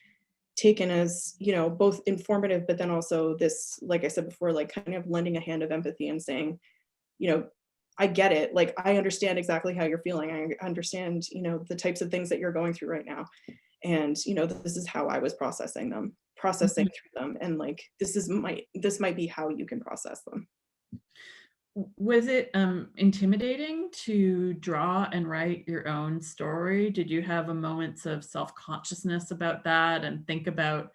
Speaker 2: taken as, you know, both informative, but then also this, like I said before, like kind of lending a hand of empathy and saying, you know, I get it. Like, I understand exactly how you're feeling. I understand, you know, the types of things that you're going through right now. And, you know, this is how I was processing through them. And like, this might be how you can process them.
Speaker 3: Was it intimidating to draw and write your own story? Did you have moments of self-consciousness about that and think about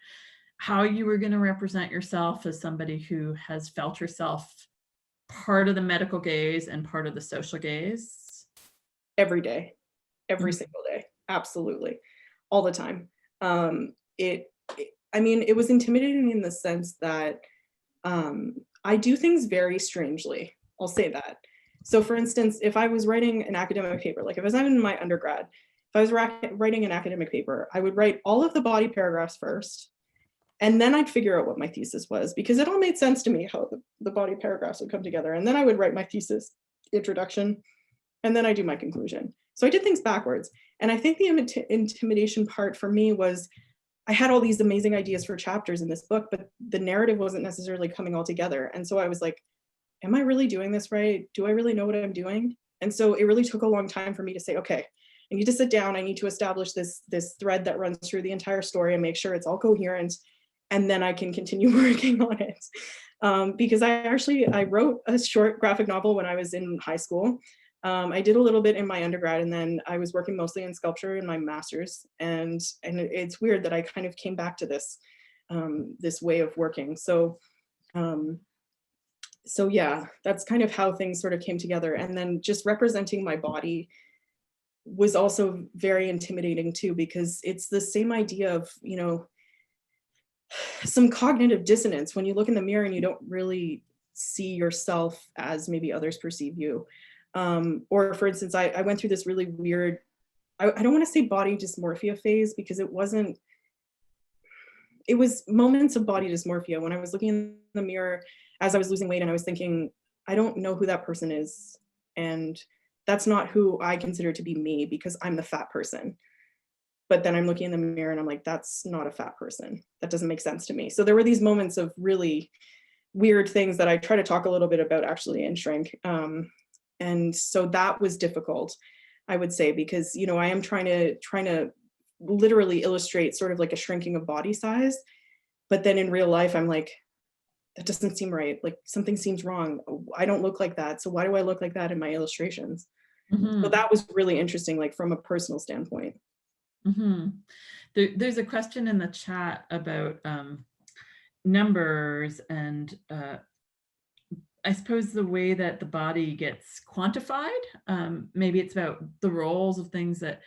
Speaker 3: how you were going to represent yourself as somebody who has felt herself part of the medical gaze and part of the social gaze?
Speaker 2: Every day, every single day, absolutely, all the time. I mean, it was intimidating in the sense that I do things very strangely. I'll say that. So for instance, if I was writing an academic paper, like if I was in my undergrad, if I was writing an academic paper, I would write all of the body paragraphs first, and then I'd figure out what my thesis was, because it all made sense to me how the body paragraphs would come together. And then I would write my thesis introduction, and then I do my conclusion. So I did things backwards. And I think the intimidation part for me was, I had all these amazing ideas for chapters in this book, but the narrative wasn't necessarily coming all together. And so I was like, am I really doing this right? Do I really know what I'm doing? And so it really took a long time for me to say, okay, I need to sit down. I need to establish this thread that runs through the entire story and make sure it's all coherent. And then I can continue working on it. Because I wrote a short graphic novel when I was in high school. I did a little bit in my undergrad, and then I was working mostly in sculpture in my master's. And it's weird that I kind of came back to this, this way of working. So yeah, that's kind of how things sort of came together. And then just representing my body was also very intimidating too, because it's the same idea of, you know, some cognitive dissonance when you look in the mirror and you don't really see yourself as maybe others perceive you. Or for instance, I went through this really weird, I don't want to say body dysmorphia phase, because it wasn't, it was moments of body dysmorphia when I was looking in the mirror as I was losing weight and I was thinking, I don't know who that person is. And that's not who I consider to be me, because I'm the fat person. But then I'm looking in the mirror and I'm like, that's not a fat person. That doesn't make sense to me. So there were these moments of really weird things that I try to talk a little bit about actually in Shrink. And so that was difficult, I would say, because, you know, I am trying to literally illustrate sort of like a shrinking of body size. But then in real life, I'm like, that doesn't seem right. Like something seems wrong. I don't look like that. So why do I look like that in my illustrations? Mm-hmm. So that was really interesting, like from a personal standpoint.
Speaker 3: Mm-hmm. There's a question in the chat about numbers and I suppose the way that the body gets quantified. Maybe it's about the roles of things that,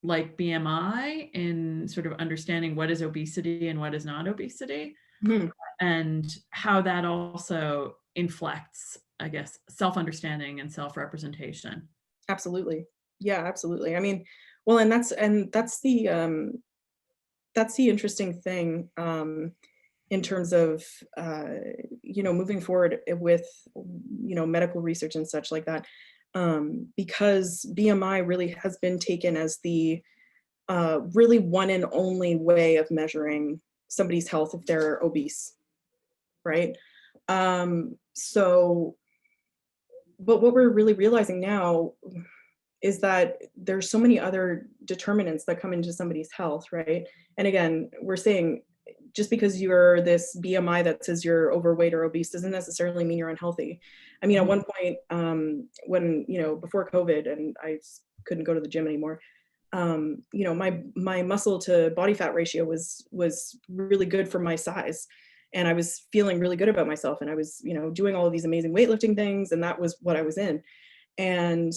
Speaker 3: like BMI, in sort of understanding what is obesity and what is not obesity, mm-hmm. and how that also inflects, I guess, self-understanding and self-representation.
Speaker 2: Absolutely. Yeah, absolutely. I mean, well, and that's the interesting thing in terms of you know, moving forward with, you know, medical research and such like that, because BMI really has been taken as the really one and only way of measuring somebody's health if they're obese, right? So, but what we're really realizing now is that there's so many other determinants that come into somebody's health, right? And again, we're saying just because you're this BMI that says you're overweight or obese doesn't necessarily mean you're unhealthy. I mean, at one point, when, you know, before COVID and I couldn't go to the gym anymore, you know, my muscle to body fat ratio was really good for my size. And I was feeling really good about myself. And I was, you know, doing all of these amazing weightlifting things. And that was what I was in. And,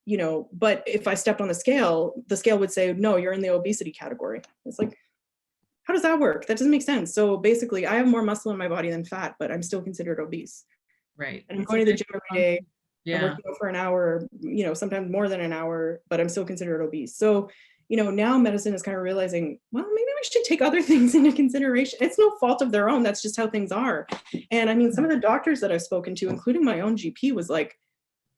Speaker 2: you know, but if I stepped on the scale would say, no, you're in the obesity category. It's like, how does that work? That doesn't make sense. So basically I have more muscle in my body than fat, but I'm still considered obese.
Speaker 3: Right.
Speaker 2: And I'm going to the gym every day.
Speaker 3: Yeah.
Speaker 2: I'm working out for an hour, you know, sometimes more than an hour, but I'm still considered obese. So, you know, now medicine is kind of realizing, well, maybe we should take other things into consideration. It's no fault of their own. That's just how things are. And I mean, some of the doctors that I've spoken to, including my own GP, was like,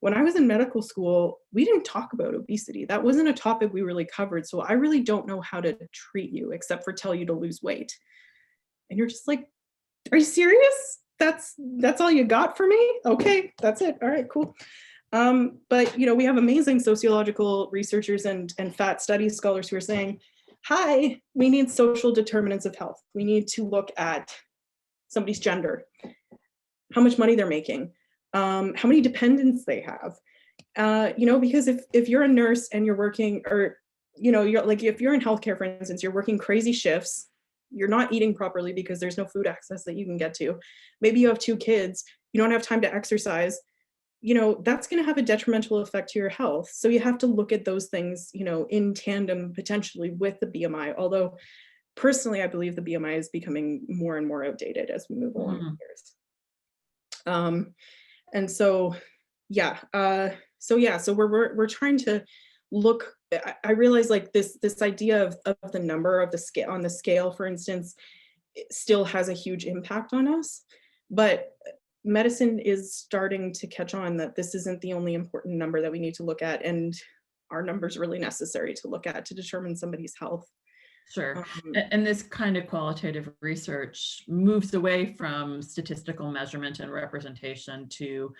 Speaker 2: when I was in medical school, we didn't talk about obesity. That wasn't a topic we really covered. So I really don't know how to treat you except for tell you to lose weight. And you're just like, are you serious? That's all you got for me? Okay, that's it. All right, cool. But you know, we have amazing sociological researchers and fat studies scholars who are saying, hi, we need social determinants of health. We need to look at somebody's gender, how much money they're making, how many dependents they have. You know, because if you're a nurse and you're working, or, you know, you're like, if you're in healthcare, for instance, you're working crazy shifts, you're not eating properly because there's no food access that you can get to. Maybe you have 2 kids, you don't have time to exercise, you know, that's going to have a detrimental effect to your health. So you have to look at those things, you know, in tandem potentially with the BMI. Although personally, I believe the BMI is becoming more and more outdated as we move along the years. And so, yeah. So we're trying to look. I realize like this idea of the number of the scale on the scale, for instance, still has a huge impact on us, but medicine is starting to catch on that this isn't the only important number that we need to look at. And are numbers really necessary to look at to determine somebody's health?
Speaker 3: Sure. And this kind of qualitative research moves away from statistical measurement and representation to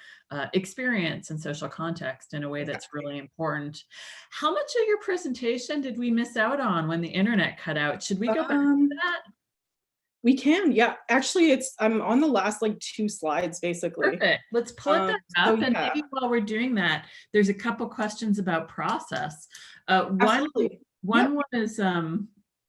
Speaker 3: experience and social context in a way that's really important. How much of your presentation did we miss out on when the internet cut out? Should we go back to that?
Speaker 2: We can, yeah. Actually, I'm on the last like 2 slides, basically.
Speaker 3: Perfect. Let's pull it back up, and maybe while we're doing that, there's a couple questions about process. One was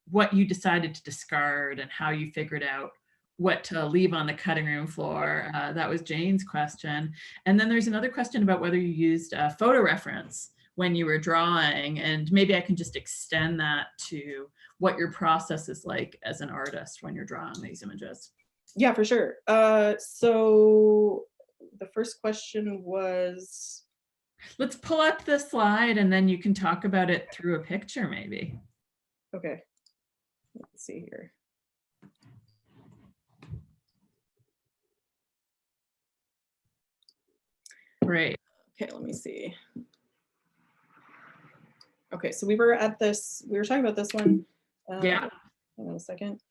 Speaker 3: what you decided to discard and how you figured out what to leave on the cutting room floor. That was Jane's question. And then there's another question about whether you used photo reference when you were drawing, and maybe I can just extend that to what your process is like as an artist when you're drawing these images.
Speaker 2: Yeah, for sure. So the first question was...
Speaker 3: Let's pull up the slide and then you can talk about it through a picture maybe.
Speaker 2: Okay, let's see here.
Speaker 3: Great.
Speaker 2: Okay, let me see. Okay, so we were talking about this one.
Speaker 3: Yeah.
Speaker 2: Hang on a second.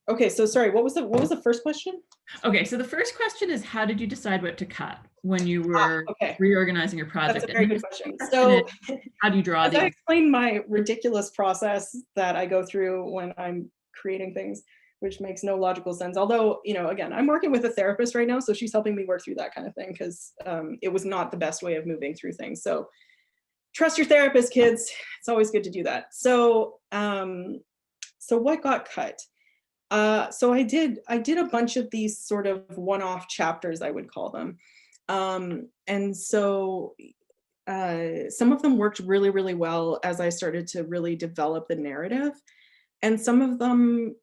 Speaker 2: Okay, so sorry, what was the first question?
Speaker 3: Okay, so the first question is, how did you decide what to cut when you were reorganizing your project?
Speaker 2: That's a very good question. So
Speaker 3: how do you draw these?
Speaker 2: I explained my ridiculous process that I go through when I'm creating things, which makes no logical sense. Although, you know, again, I'm working with a therapist right now, so she's helping me work through that kind of thing, because it was not the best way of moving through things. So trust your therapist, kids. It's always good to do that. So, so what got cut? So I did a bunch of these sort of one-off chapters, I would call them. And so some of them worked really, really well as I started to really develop the narrative. And some of them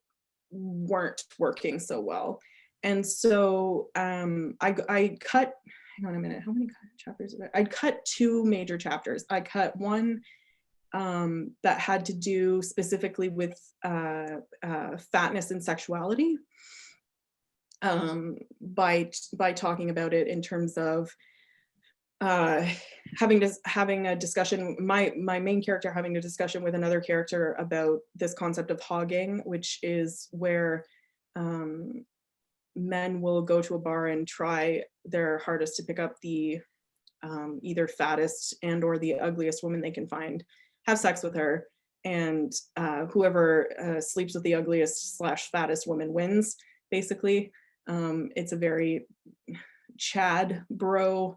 Speaker 2: weren't working so well. And so I cut, hang on a minute, how many chapters? I cut 2 major chapters. I cut one that had to do specifically with fatness and sexuality, by talking about it in terms of having a discussion, my main character having a discussion with another character about this concept of hogging, which is where men will go to a bar and try their hardest to pick up the either fattest and or the ugliest woman they can find, have sex with her, and whoever sleeps with the ugliest / fattest woman wins, basically. It's a very Chad bro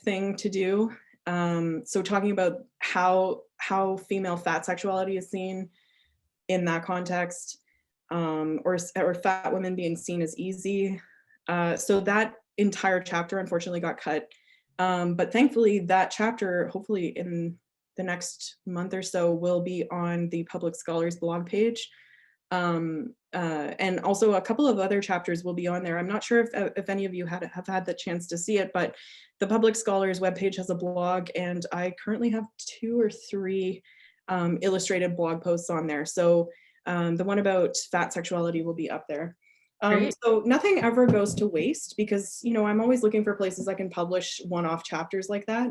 Speaker 2: thing to do. So talking about how female fat sexuality is seen in that context, or fat women being seen as easy. So that entire chapter unfortunately got cut. But thankfully that chapter, hopefully in the next month or so, will be on the Public Scholars blog page. And also a couple of other chapters will be on there. I'm not sure if any of you have had the chance to see it, but the Public Scholars webpage has a blog, and I currently have 2 or 3 illustrated blog posts on there. So the one about fat sexuality will be up there. So nothing ever goes to waste, because, you know, I'm always looking for places I can publish one-off chapters like that.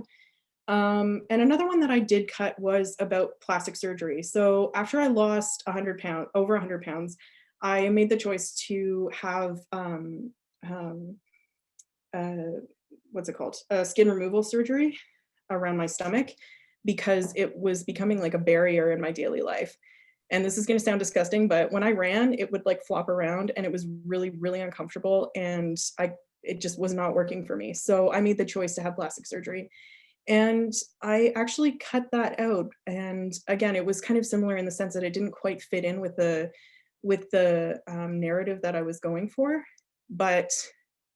Speaker 2: And another one that I did cut was about plastic surgery. So after I lost over 100 pounds, I made the choice to have, what's it called? Skin removal surgery around my stomach, because it was becoming like a barrier in my daily life. And this is going to sound disgusting, but when I ran, it would like flop around, and it was really, really uncomfortable, and it just was not working for me. So I made the choice to have plastic surgery. And I actually cut that out. And again, it was kind of similar in the sense that it didn't quite fit in with the narrative that I was going for. But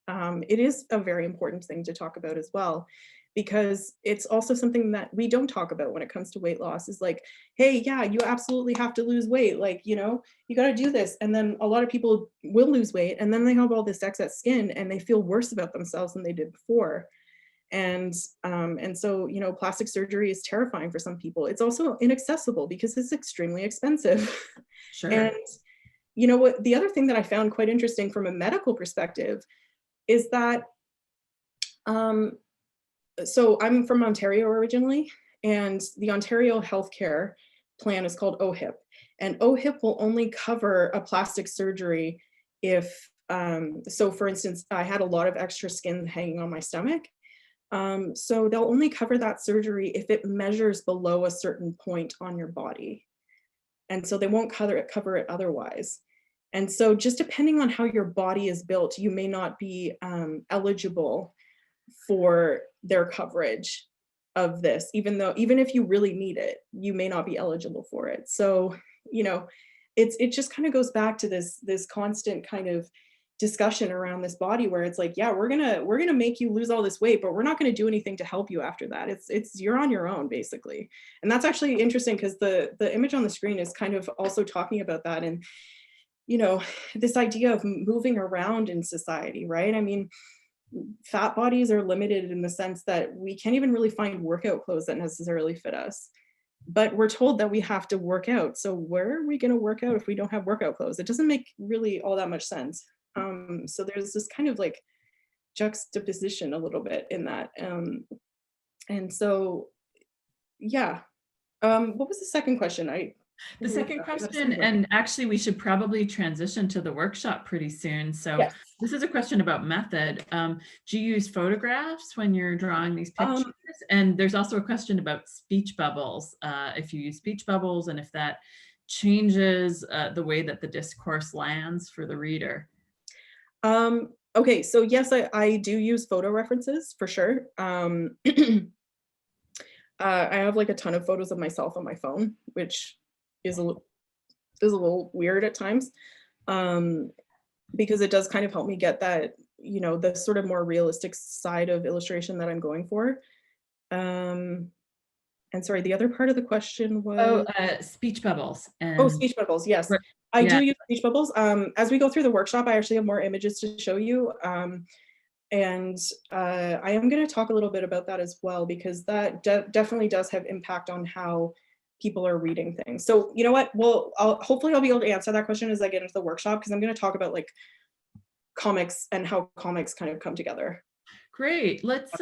Speaker 2: it is a very important thing to talk about as well, because it's also something that we don't talk about when it comes to weight loss. Is like, hey, yeah, you absolutely have to lose weight. Like, you know, you got to do this. And then a lot of people will lose weight, and then they have all this excess skin, and they feel worse about themselves than they did before. And so, you know, plastic surgery is terrifying for some people. It's also inaccessible because it's extremely expensive.
Speaker 3: Sure.
Speaker 2: And you know what, the other thing that I found quite interesting from a medical perspective is that, so I'm from Ontario originally, And the Ontario Healthcare Plan is called OHIP. And OHIP will only cover a plastic surgery if, so for instance, I had a lot of extra skin hanging on my stomach. So they'll only cover that surgery if it measures below a certain point on your body. And so they won't cover it otherwise. And so just depending on how your body is built, you may not be eligible for their coverage of this, even if you really need it, you may not be eligible for it. So, you know, it just kind of goes back to this constant kind of discussion around this body where it's like, yeah, we're gonna make you lose all this weight, but we're not going to do anything to help you after that. It's you're on your own, basically. And that's actually interesting because the image on the screen is kind of also talking about that. And, you know, this idea of moving around in society, right? I mean, fat bodies are limited in the sense that we can't even really find workout clothes that necessarily fit us. But we're told that we have to work out. So where are we going to work out if we don't have workout clothes? It doesn't make really all that much sense. So there's this kind of like juxtaposition a little bit in that. And so, yeah. What was the second question?
Speaker 3: The second question, and actually we should probably transition to the workshop pretty soon. So yes. This is a question about method. Do you use photographs when you're drawing these pictures? And there's also a question about speech bubbles. If you use speech bubbles and if that changes the way that the discourse lands for the reader.
Speaker 2: Okay, so yes, I do use photo references for sure. I have like a ton of photos of myself on my phone, which is a little weird at times, because it does kind of help me get that, you know, the sort of more realistic side of illustration that I'm going for. And sorry, the other part of the question was
Speaker 3: speech bubbles.
Speaker 2: And speech bubbles, yes. I do use speech bubbles. As we go through the workshop, I actually have more images to show you. And I am going to talk a little bit about that as well, because that definitely does have impact on how people are reading things. So you know what, well, hopefully I'll be able to answer that question as I get into the workshop, because I'm going to talk about like comics and how comics kind of come together.
Speaker 3: Great. Let's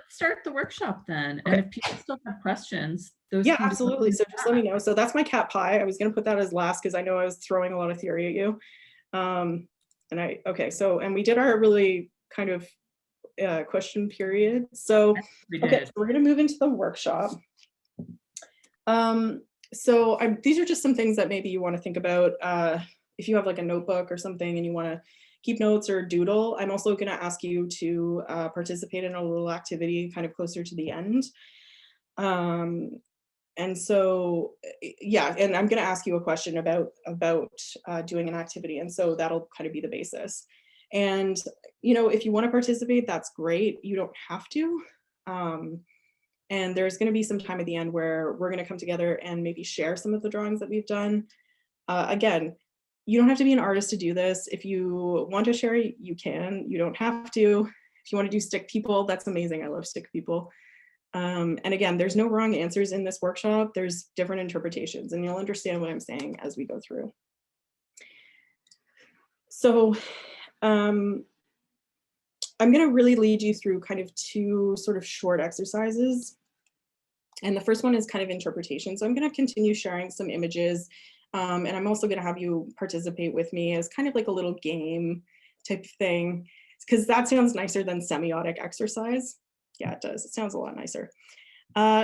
Speaker 3: start the workshop then. Okay. And if people still have questions, those
Speaker 2: yeah, absolutely. So just let me know. So that's my cat pie. I was going to put that as last because I know I was throwing a lot of theory at you. And we did our really kind of question period. So okay, so we're going to move into the workshop. These are just some things that maybe you want to think about if you have like a notebook or something and you want to keep notes or doodle. I'm also going to ask you to participate in a little activity kind of closer to the end. And so, yeah, and I'm going to ask you a question about doing an activity. And so that'll kind of be the basis. And, you know, if you want to participate, that's great. You don't have to. And there's going to be some time at the end where we're going to come together and maybe share some of the drawings that we've done. Again, you don't have to be an artist to do this. If you want to share, you can. You don't have to. If you want to do stick people, that's amazing. I love stick people. And again, there's no wrong answers in this workshop. There's different interpretations, and you'll understand what I'm saying as we go through. So I'm going to really lead you through kind of two sort of short exercises. And the first one is kind of interpretation. So I'm going to continue sharing some images. And I'm also going to have you participate with me as kind of like a little game type of thing, because that sounds nicer than semiotic exercise. Yeah, it does. It sounds a lot nicer.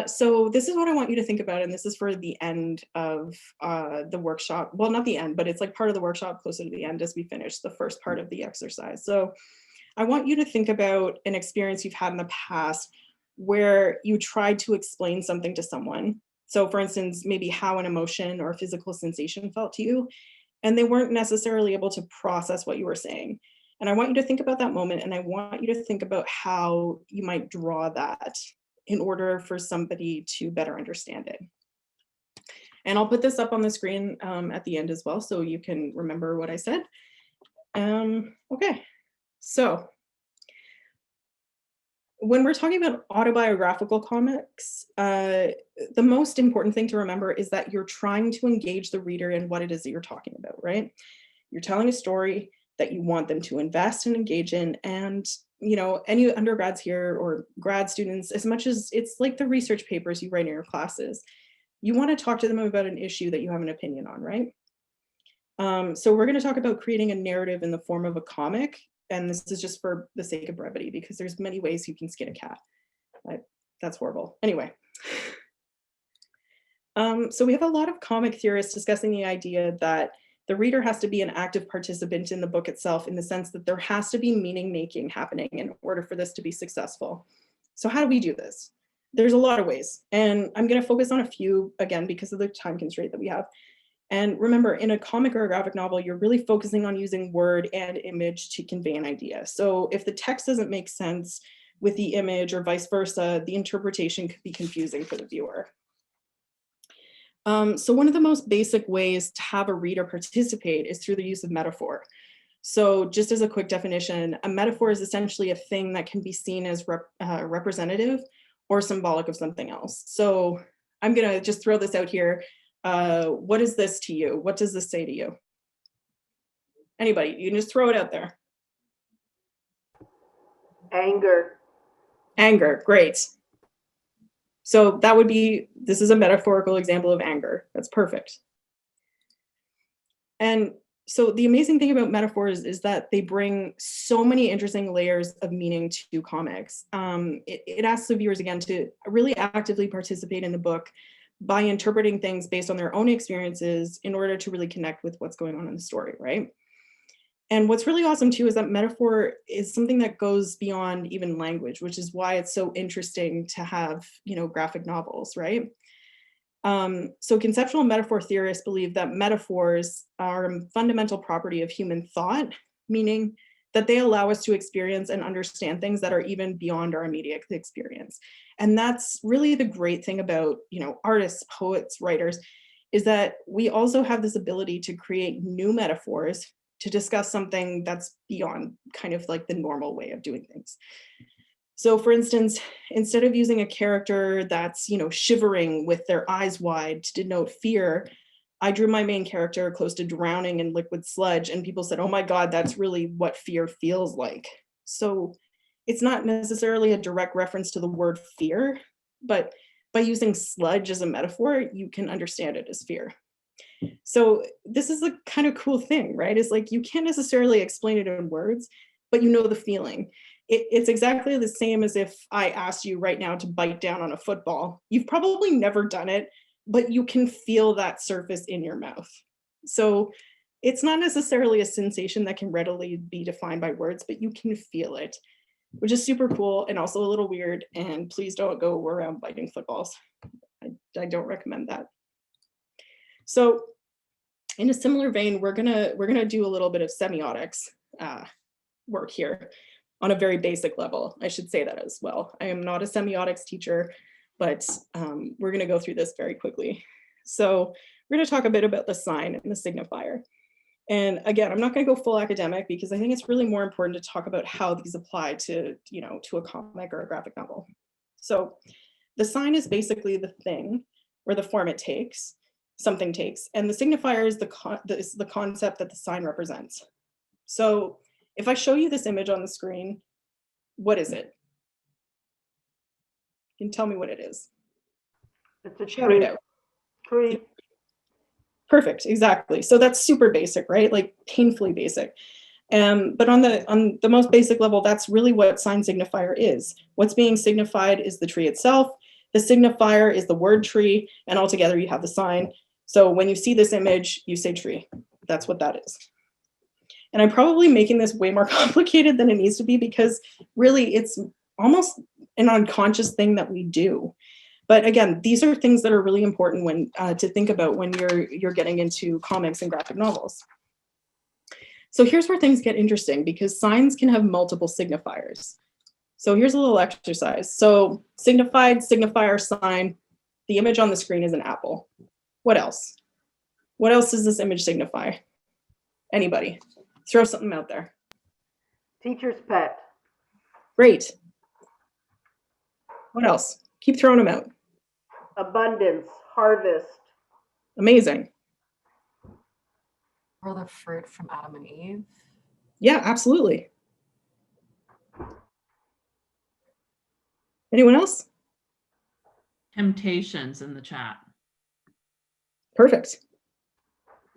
Speaker 2: So this is what I want you to think about. And this is for the end of the workshop. Well, not the end, but it's like part of the workshop closer to the end as we finish the first part of the exercise. So I want you to think about an experience you've had in the past where you tried to explain something to someone. So for instance, maybe how an emotion or physical sensation felt to you, and they weren't necessarily able to process what you were saying. And I want you to think about that moment, and I want you to think about how you might draw that in order for somebody to better understand it. And I'll put this up on the screen at the end as well, so you can remember what I said. Okay, so when we're talking about autobiographical comics, the most important thing to remember is that you're trying to engage the reader in what it is that you're talking about, right? You're telling a story that you want them to invest and engage in, and you know, any undergrads here or grad students, as much as it's like the research papers you write in your classes, you want to talk to them about an issue that you have an opinion on, right? So we're going to talk about creating a narrative in the form of a comic, and this is just for the sake of brevity because there's many ways you can skin a cat. That's horrible. Anyway. So we have a lot of comic theorists discussing the idea that the reader has to be an active participant in the book itself, in the sense that there has to be meaning making happening in order for this to be successful. So how do we do this? There's a lot of ways, and I'm going to focus on a few, again, because of the time constraint that we have. And remember, in a comic or a graphic novel, you're really focusing on using word and image to convey an idea. So if the text doesn't make sense with the image or vice versa, the interpretation could be confusing for the viewer. So one of the most basic ways to have a reader participate is through the use of metaphor. So just as a quick definition, a metaphor is essentially a thing that can be seen as representative or symbolic of something else. So I'm going to just throw this out here. What is this to you? What does this say to you? Anybody, you can just throw it out there.
Speaker 7: Anger.
Speaker 2: Anger, great. So that would be, this is a metaphorical example of anger. That's perfect. And so the amazing thing about metaphors is that they bring so many interesting layers of meaning to comics. It asks the viewers, again, to really actively participate in the book by interpreting things based on their own experiences in order to really connect with what's going on in the story, right? And what's really awesome too is that metaphor is something that goes beyond even language, which is why it's so interesting to have, you know, graphic novels, right? So conceptual metaphor theorists believe that metaphors are a fundamental property of human thought, meaning that they allow us to experience and understand things that are even beyond our immediate experience. And that's really the great thing about, you know, artists, poets, writers, is that we also have this ability to create new metaphors to discuss something that's beyond kind of like the normal way of doing things. So for instance, instead of using a character that's, you know, shivering with their eyes wide to denote fear, I drew my main character close to drowning in liquid sludge, and people said, oh my God, that's really what fear feels like. So it's not necessarily a direct reference to the word fear, but by using sludge as a metaphor, you can understand it as fear. So this is the kind of cool thing, right? It's like you can't necessarily explain it in words, but you know the feeling. It's exactly the same as if I asked you right now to bite down on a football. You've probably never done it, but you can feel that surface in your mouth. So it's not necessarily a sensation that can readily be defined by words, but you can feel it, which is super cool and also a little weird. And please don't go around biting footballs. I don't recommend that. So in a similar vein, we're gonna do a little bit of semiotics work here on a very basic level. I should say that as well. I am not a semiotics teacher, but we're gonna go through this very quickly. So we're gonna talk a bit about the sign and the signifier. And again, I'm not gonna go full academic because I think it's really more important to talk about how these apply to, you know, to a comic or a graphic novel. So the sign is basically the thing or the form it takes. Something takes, and the signifier is the concept that the sign represents. So if I show you this image on the screen, what is it? You can tell me what it is.
Speaker 7: It's a
Speaker 2: Shout it
Speaker 7: tree.
Speaker 2: out.
Speaker 7: Tree.
Speaker 2: Perfect, exactly. So that's super basic, right? Like painfully basic. But on the most basic level, that's really what sign signifier is. What's being signified is the tree itself. The signifier is the word tree, and altogether you have the sign. So when you see this image, you say tree. That's what that is. And I'm probably making this way more complicated than it needs to be because really it's almost an unconscious thing that we do. But again, these are things that are really important when to think about when you're getting into comics and graphic novels. So here's where things get interesting because signs can have multiple signifiers. So here's a little exercise. So signified, signifier, sign. The image on the screen is an apple. What else? What else does this image signify? Anybody? Throw something out there.
Speaker 7: Teacher's pet.
Speaker 2: Great. What else? Keep throwing them out.
Speaker 7: Abundance. Harvest.
Speaker 2: Amazing.
Speaker 6: Or the fruit from Adam and Eve.
Speaker 2: Yeah, absolutely. Anyone else?
Speaker 3: Temptations in the chat.
Speaker 2: Perfect.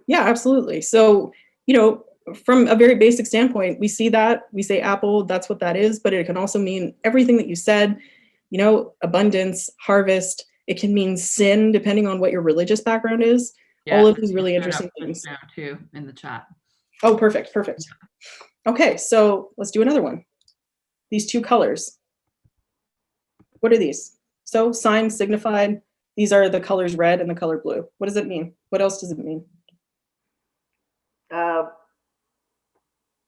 Speaker 2: Yeah, absolutely. So, you know, from a very basic standpoint, we see that, we say apple, that's what that is, but it can also mean everything that you said, you know, abundance, harvest. It can mean sin, depending on what your religious background is.
Speaker 3: Yeah,
Speaker 2: All of these really
Speaker 3: showed
Speaker 2: interesting
Speaker 3: up
Speaker 2: things.
Speaker 3: now too in the chat.
Speaker 2: Oh, perfect, perfect. Okay, so let's do another one. These two colors. What are these? So sign, signified. These are the colors red and the color blue. What does it mean? What else does it mean?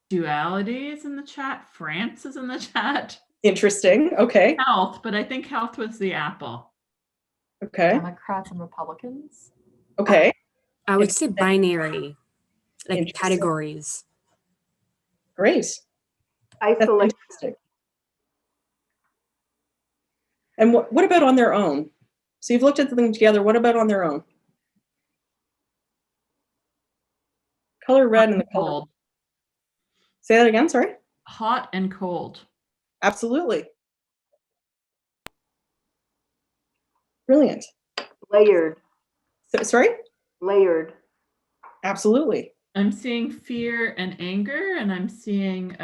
Speaker 3: Duality is in the chat. France is in the chat.
Speaker 2: Interesting. Okay.
Speaker 3: Health, but I think health was the apple.
Speaker 2: Okay.
Speaker 6: Democrats and Republicans.
Speaker 2: Okay.
Speaker 8: I would say binary, like categories.
Speaker 2: Great.
Speaker 7: Isolation.
Speaker 2: Fantastic. And what about on their own? So you've looked at them together. What about on their own? Color red and the color.
Speaker 3: Cold.
Speaker 2: Say that again, sorry?
Speaker 3: Hot and cold.
Speaker 2: Absolutely. Brilliant.
Speaker 7: Layered.
Speaker 2: Sorry?
Speaker 7: Layered.
Speaker 2: Absolutely.
Speaker 3: I'm seeing fear and anger, and I'm seeing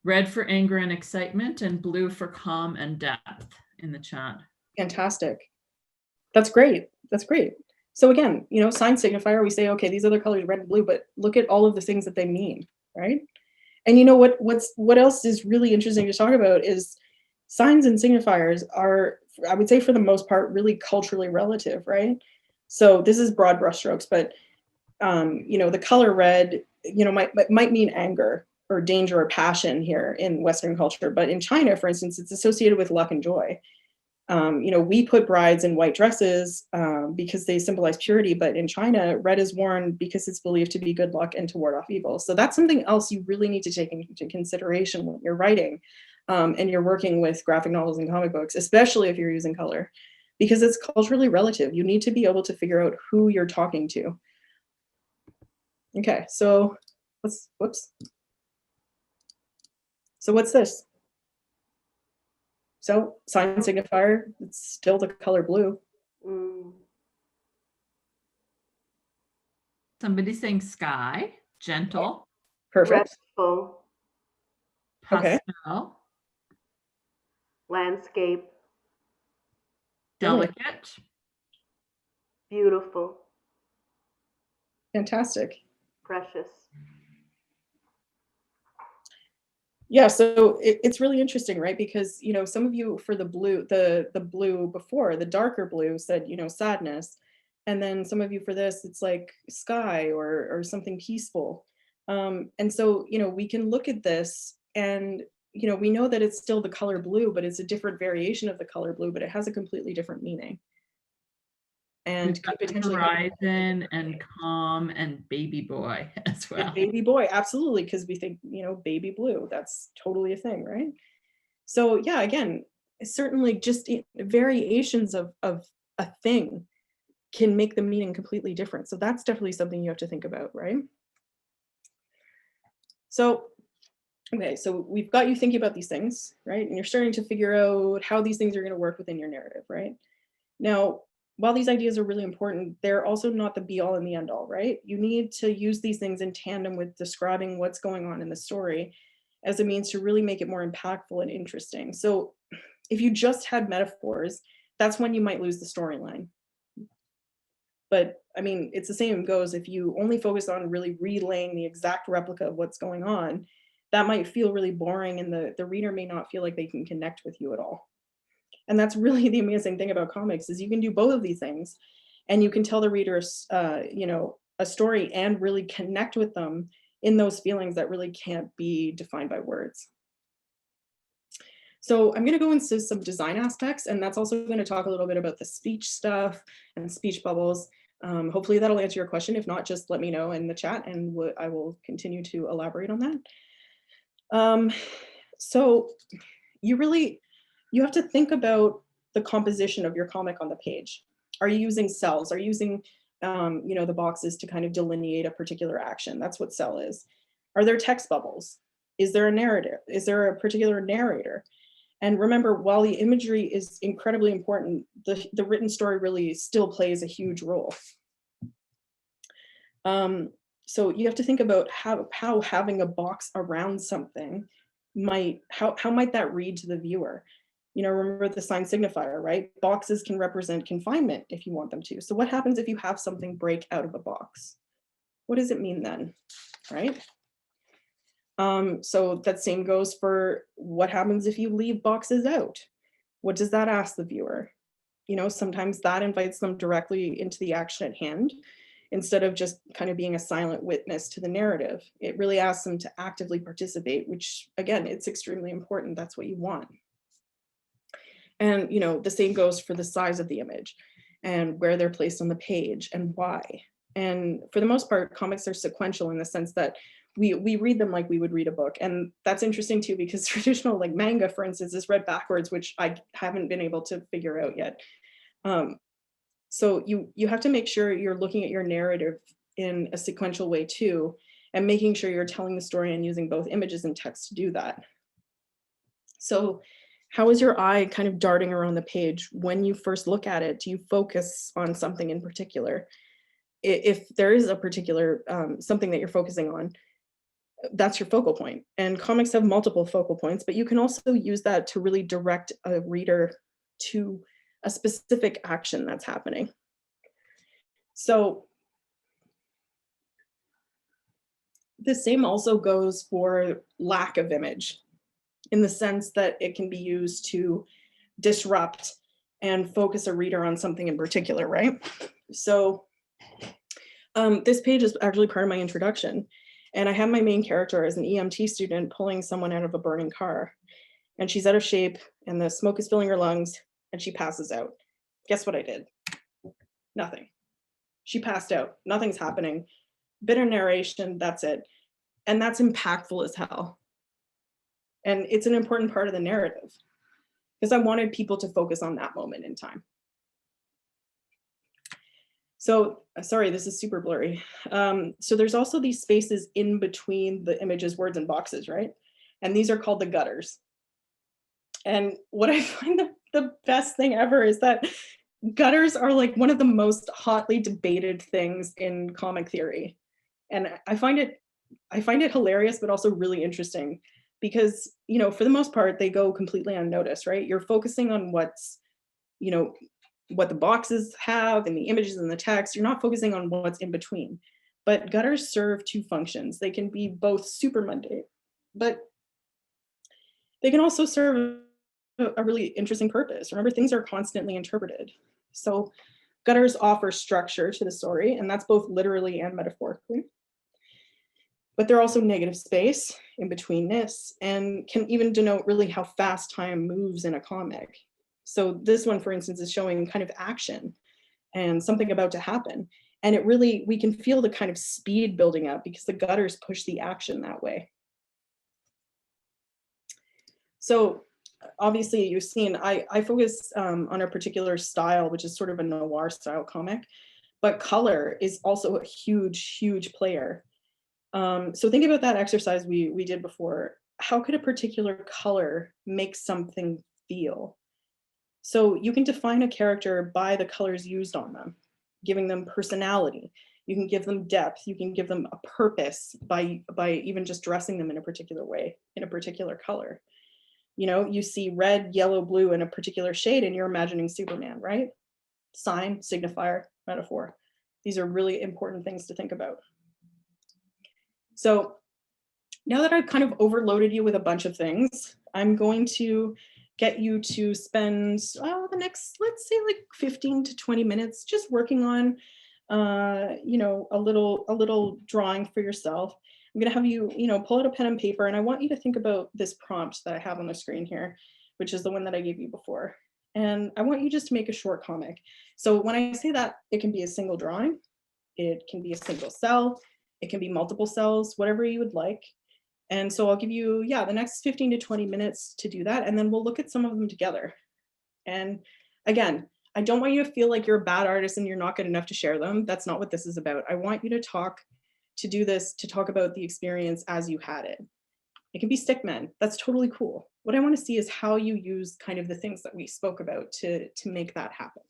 Speaker 3: red for anger and excitement, and blue for calm and depth in the chat.
Speaker 2: Fantastic. That's great. That's great. So again, you know, sign signifier, we say, okay, these are the colors red and blue, but look at all of the things that they mean, right? And you know what else is really interesting to talk about is signs and signifiers are, I would say for the most part, really culturally relative, right? So this is broad brushstrokes, but you know, the color red, you know, might mean anger or danger or passion here in Western culture. But in China, for instance, it's associated with luck and joy. You know, we put brides in white dresses because they symbolize purity, but in China, red is worn because it's believed to be good luck and to ward off evil. So that's something else you really need to take into consideration when you're writing and you're working with graphic novels and comic books, especially if you're using color, because it's culturally relative. You need to be able to figure out who you're talking to. Okay, so whoops. So what's this? So sign signifier, it's still the color blue.
Speaker 3: Somebody's saying sky, gentle.
Speaker 2: Perfect.
Speaker 7: Restful.
Speaker 2: Okay.
Speaker 3: Pastel.
Speaker 7: Landscape.
Speaker 3: Delicate.
Speaker 7: Beautiful.
Speaker 2: Fantastic.
Speaker 7: Precious.
Speaker 2: Yeah, so it's really interesting, right? Because, you know, some of you for the blue, the blue before, the darker blue said, you know, sadness. And then some of you for this, it's like sky or something peaceful. And so, you know, we can look at this and, you know, we know that it's still the color blue, but it's a different variation of the color blue, but it has a completely different meaning. And could potentially
Speaker 3: horizon and calm and baby boy as well.
Speaker 2: And baby boy, absolutely, because we think, you know, baby blue, that's totally a thing, right? So yeah, again, certainly just variations of a thing can make the meaning completely different. So that's definitely something you have to think about, right? So, okay, so we've got you thinking about these things, right? And you're starting to figure out how these things are going to work within your narrative, right? Now, while these ideas are really important, they're also not the be all and the end all, right? You need to use these things in tandem with describing what's going on in the story as a means to really make it more impactful and interesting. So if you just had metaphors, that's when you might lose the storyline. But I mean, it's the same goes if you only focus on really relaying the exact replica of what's going on, that might feel really boring and the reader may not feel like they can connect with you at all. And that's really the amazing thing about comics is you can do both of these things and you can tell the readers, you know, a story and really connect with them in those feelings that really can't be defined by words. So I'm going to go into some design aspects, and that's also going to talk a little bit about the speech stuff and speech bubbles. Hopefully that'll answer your question. If not, just let me know in the chat and I will continue to elaborate on that. So you have to think about the composition of your comic on the page. Are you using cells? Are you using, you know, the boxes to kind of delineate a particular action? That's what cell is. Are there text bubbles? Is there a narrative? Is there a particular narrator? And remember, while the imagery is incredibly important, the written story really still plays a huge role. So you have to think about how having a box around something how might that read to the viewer? You know, remember the sign signifier, right? Boxes can represent confinement if you want them to. So what happens if you have something break out of a box? What does it mean then, right? So that same goes for what happens if you leave boxes out? What does that ask the viewer? You know, sometimes that invites them directly into the action at hand instead of just kind of being a silent witness to the narrative. It really asks them to actively participate, which again, it's extremely important. That's what you want. And, you know, the same goes for the size of the image and where they're placed on the page and why. And for the most part, comics are sequential in the sense that we read them like we would read a book. And that's interesting too, because traditional like manga, for instance, is read backwards, which I haven't been able to figure out yet. So you have to make sure you're looking at your narrative in a sequential way too, and making sure you're telling the story and using both images and text to do that. So how is your eye kind of darting around the page when you first look at it? Do you focus on something in particular? If there is a particular something that you're focusing on, that's your focal point. And comics have multiple focal points, but you can also use that to really direct a reader to a specific action that's happening. So the same also goes for lack of image, in the sense that it can be used to disrupt and focus a reader on something in particular, right? So this page is actually part of my introduction. And I have my main character as an EMT student pulling someone out of a burning car. And she's out of shape and the smoke is filling her lungs and she passes out. Guess what I did? Nothing. She passed out. Nothing's happening. Bitter narration, that's it. And that's impactful as hell. And it's an important part of the narrative because I wanted people to focus on that moment in time. So, sorry, this is super blurry. So there's also these spaces in between the images, words, and boxes, right? And these are called the gutters. And what I find the best thing ever is that gutters are like one of the most hotly debated things in comic theory. And I find it hilarious, but also really interesting because, you know, for the most part, they go completely unnoticed, right? You're focusing on what's, you know, what the boxes have and the images and the text. You're not focusing on what's in between. But gutters serve two functions. They can be both super mundane, but they can also serve a really interesting purpose. Remember, things are constantly interpreted. So gutters offer structure to the story, and that's both literally and metaphorically. But they're also negative space in betweenness and can even denote really how fast time moves in a comic. So this one, for instance, is showing kind of action and something about to happen. And it really, we can feel the kind of speed building up because the gutters push the action that way. So obviously you've seen, I focus on a particular style, which is sort of a noir style comic, but color is also a huge, huge player. So think about that exercise we did before. How could a particular color make something feel? So you can define a character by the colors used on them, giving them personality. You can give them depth. You can give them a purpose by even just dressing them in a particular way, in a particular color. You know, you see red, yellow, blue in a particular shade and you're imagining Superman, right? Sign, signifier, metaphor. These are really important things to think about. So now that I've kind of overloaded you with a bunch of things, I'm going to get you to spend the next, let's say, like 15 to 20 minutes just working on, you know, a little drawing for yourself. I'm gonna have you, you know, pull out a pen and paper, and I want you to think about this prompt that I have on the screen here, which is the one that I gave you before. And I want you just to make a short comic. So when I say that, it can be a single drawing, it can be a single cell, it can be multiple cells, whatever you would like. And so I'll give you, yeah, the next 15 to 20 minutes to do that. And then we'll look at some of them together. And again, I don't want you to feel like you're a bad artist and you're not good enough to share them. That's not what this is about. I want you to do this, to talk about the experience as you had it. It can be stickmen. That's totally cool. what I want to see is how you use kind of the things that we spoke about to make that happen.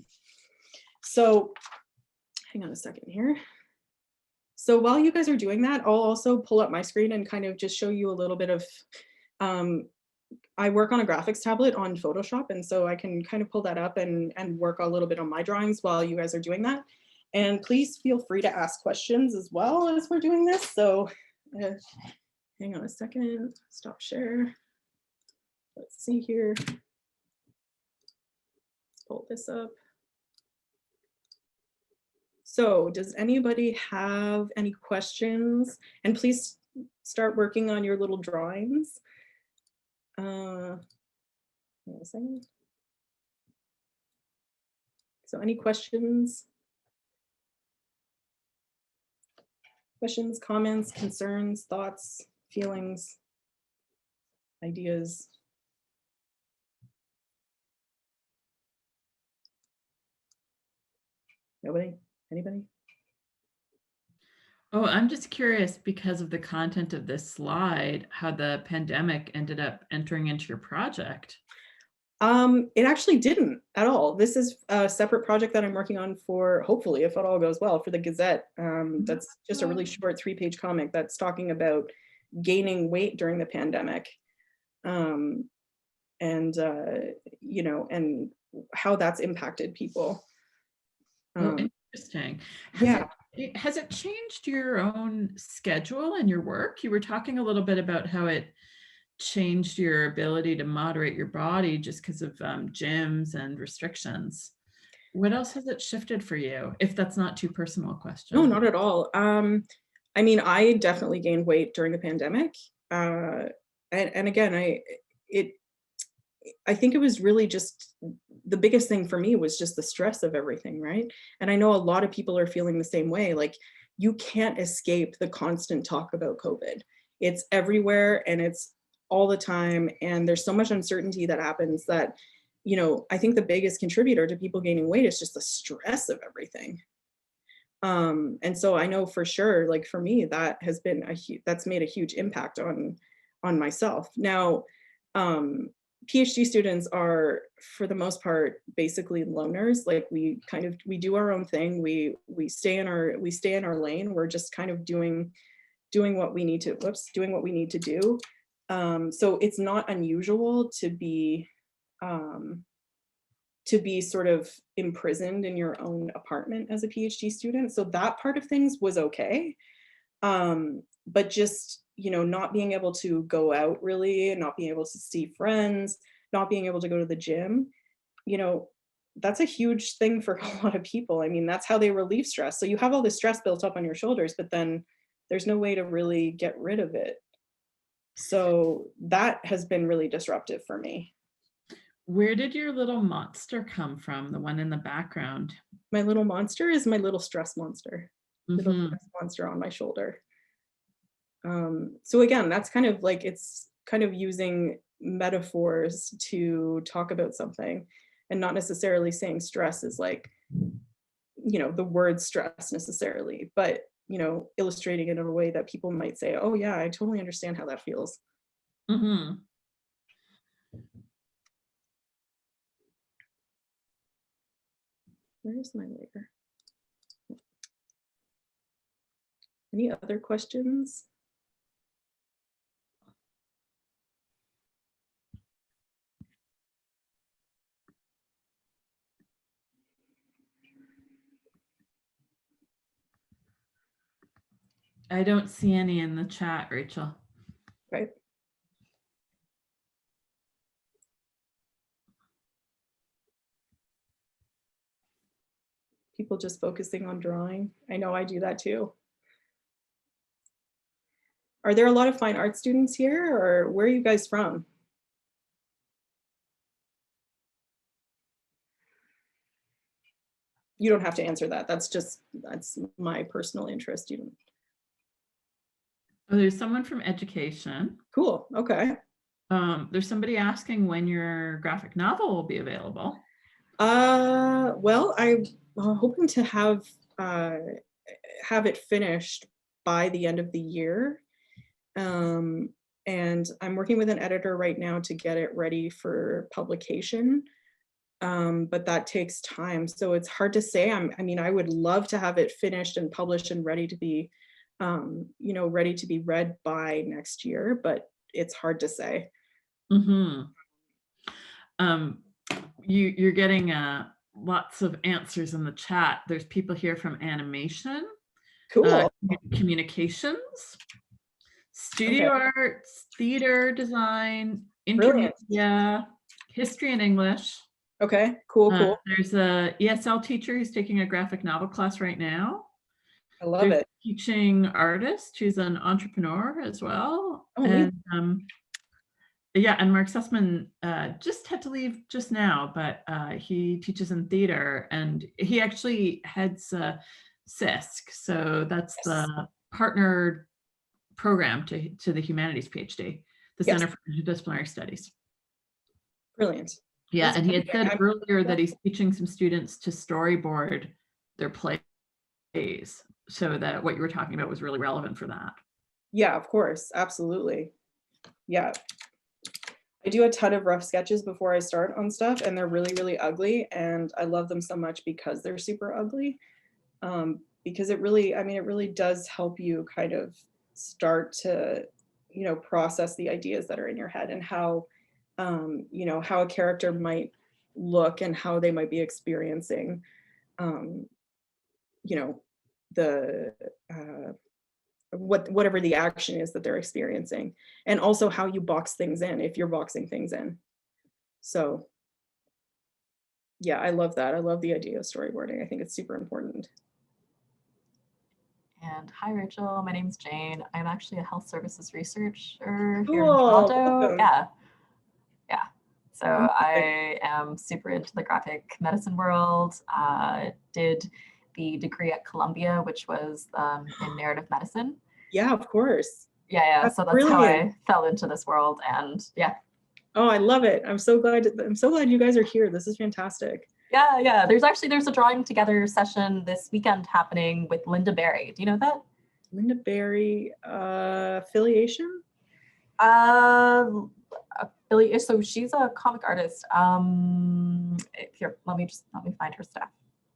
Speaker 2: So hang on a second here. So while you guys are doing that, I'll also pull up my screen and kind of just show you a little bit of, I work on a graphics tablet on Photoshop, and so I can kind of pull that up and work a little bit on my drawings while you guys are doing that. And please feel free to ask questions as well as we're doing this. So hang on a second, stop share. Let's see here. Let's pull this up. So does anybody have any questions? And please start working on your little drawings. Hang on a second. So any questions? Questions, comments, concerns, thoughts, feelings, ideas? Nobody? Anybody?
Speaker 3: Oh, I'm just curious, because of the content of this slide, how the pandemic ended up entering into your project.
Speaker 2: It actually didn't at all. This is a separate project that I'm working on for, hopefully, if it all goes well, for the Gazette. That's just a really short 3-page comic that's talking about gaining weight during the pandemic. You know, and how that's impacted people.
Speaker 3: Oh, interesting. Has it changed your own schedule and your work? You were talking a little bit about how it changed your ability to moderate your body just because of gyms and restrictions. What else has it shifted for you, if that's not too personal a question?
Speaker 2: No, not at all. I mean, I definitely gained weight during the pandemic. And again, I think it was really just the biggest thing for me was just the stress of everything, right? And I know a lot of people are feeling the same way. Like, you can't escape the constant talk about COVID. It's everywhere and it's all the time. And there's so much uncertainty that happens that, you know, I think the biggest contributor to people gaining weight is just the stress of everything. And so I know for sure, like for me, that has been that's made a huge impact on myself. Now, PhD students are, for the most part, basically loners. Like we do our own thing. We stay in our lane. We're just kind of doing what we need to, doing what we need to do. So it's not unusual to be sort of imprisoned in your own apartment as a PhD student. So that part of things was okay. But just, you know, not being able to go out really, not being able to see friends, not being able to go to the gym, you know, that's a huge thing for a lot of people. I mean, that's how they relieve stress. So you have all this stress built up on your shoulders, but then there's no way to really get rid of it. So that has been really disruptive for me.
Speaker 3: Where did your little monster come from, the one in the background?
Speaker 2: My little monster is my little stress monster. Little
Speaker 3: Mm-hmm.
Speaker 2: stress monster on my shoulder. So again, that's kind of like, it's kind of using metaphors to talk about something and not necessarily saying stress is like, you know, the word stress necessarily, but, you know, illustrating it in a way that people might say, oh yeah, I totally understand how that feels.
Speaker 3: Mm-hmm.
Speaker 2: Where's my layer? Any other questions?
Speaker 3: I don't see any in the chat, Rachel.
Speaker 2: Right. People just focusing on drawing. I know I do that too. Are there a lot of fine art students here, or where are you guys from? You don't have to answer that. That's my personal interest. You don't.
Speaker 3: Oh, there's someone from education.
Speaker 2: Cool. Okay.
Speaker 3: There's somebody asking when your graphic novel will be available.
Speaker 2: Well, I'm hoping to have it finished by the end of the year. And I'm working with an editor right now to get it ready for publication. But that takes time. So it's hard to say. I mean, I would love to have it finished and published and ready to be, you know, ready to be read by next year, but it's hard to say.
Speaker 3: Mm-hmm. You're getting lots of answers in the chat. There's people here from animation,
Speaker 2: Cool.
Speaker 3: Communications, studio arts, theater design,
Speaker 2: Brilliant.
Speaker 3: intermedia, history and English.
Speaker 2: Okay, cool.
Speaker 3: There's a ESL teacher who's taking a graphic novel class right now.
Speaker 2: I love
Speaker 3: There's
Speaker 2: it.
Speaker 3: a teaching artist who's an entrepreneur as well.
Speaker 2: Oh,
Speaker 3: and yeah, and Mark Sussman just had to leave just now, but he teaches in theater, and he actually heads CISC. So that's the partnered program to the Humanities PhD, the Center for Interdisciplinary Studies.
Speaker 2: Brilliant.
Speaker 3: Yeah,
Speaker 2: That's
Speaker 3: and he had
Speaker 2: great.
Speaker 3: said earlier that he's teaching some students to storyboard their plays, so that what you were talking about was really relevant for that.
Speaker 2: Yeah, of course, absolutely. Yeah. I do a ton of rough sketches before I start on stuff, and they're really, really ugly, and I love them so much because they're super ugly. Because it really, I mean, it really does help you kind of start to, you know, process the ideas that are in your head, and how, you know, how a character might look and how they might be experiencing, you know, the whatever the action is that they're experiencing, and also how you box things in if you're boxing things in. So yeah, I love that. I love the idea of storyboarding. I think it's super important.
Speaker 6: And hi, Rachel. My name's Jane. I'm actually a health services researcher here in
Speaker 2: Cool.
Speaker 6: Toronto.
Speaker 2: Welcome.
Speaker 6: Yeah. So I am super into the graphic medicine world. Did the degree at Columbia, which was in narrative medicine.
Speaker 2: Yeah, of course.
Speaker 6: Yeah. So that's
Speaker 2: brilliant.
Speaker 6: how I fell into this world, and yeah.
Speaker 2: Oh, I love it. I'm so glad you guys are here. This is fantastic.
Speaker 6: Yeah. There's a drawing together session this weekend happening with Linda Berry. Do you know that?
Speaker 2: Linda Berry, affiliation?
Speaker 6: So she's a comic artist. Here, let me find her stuff.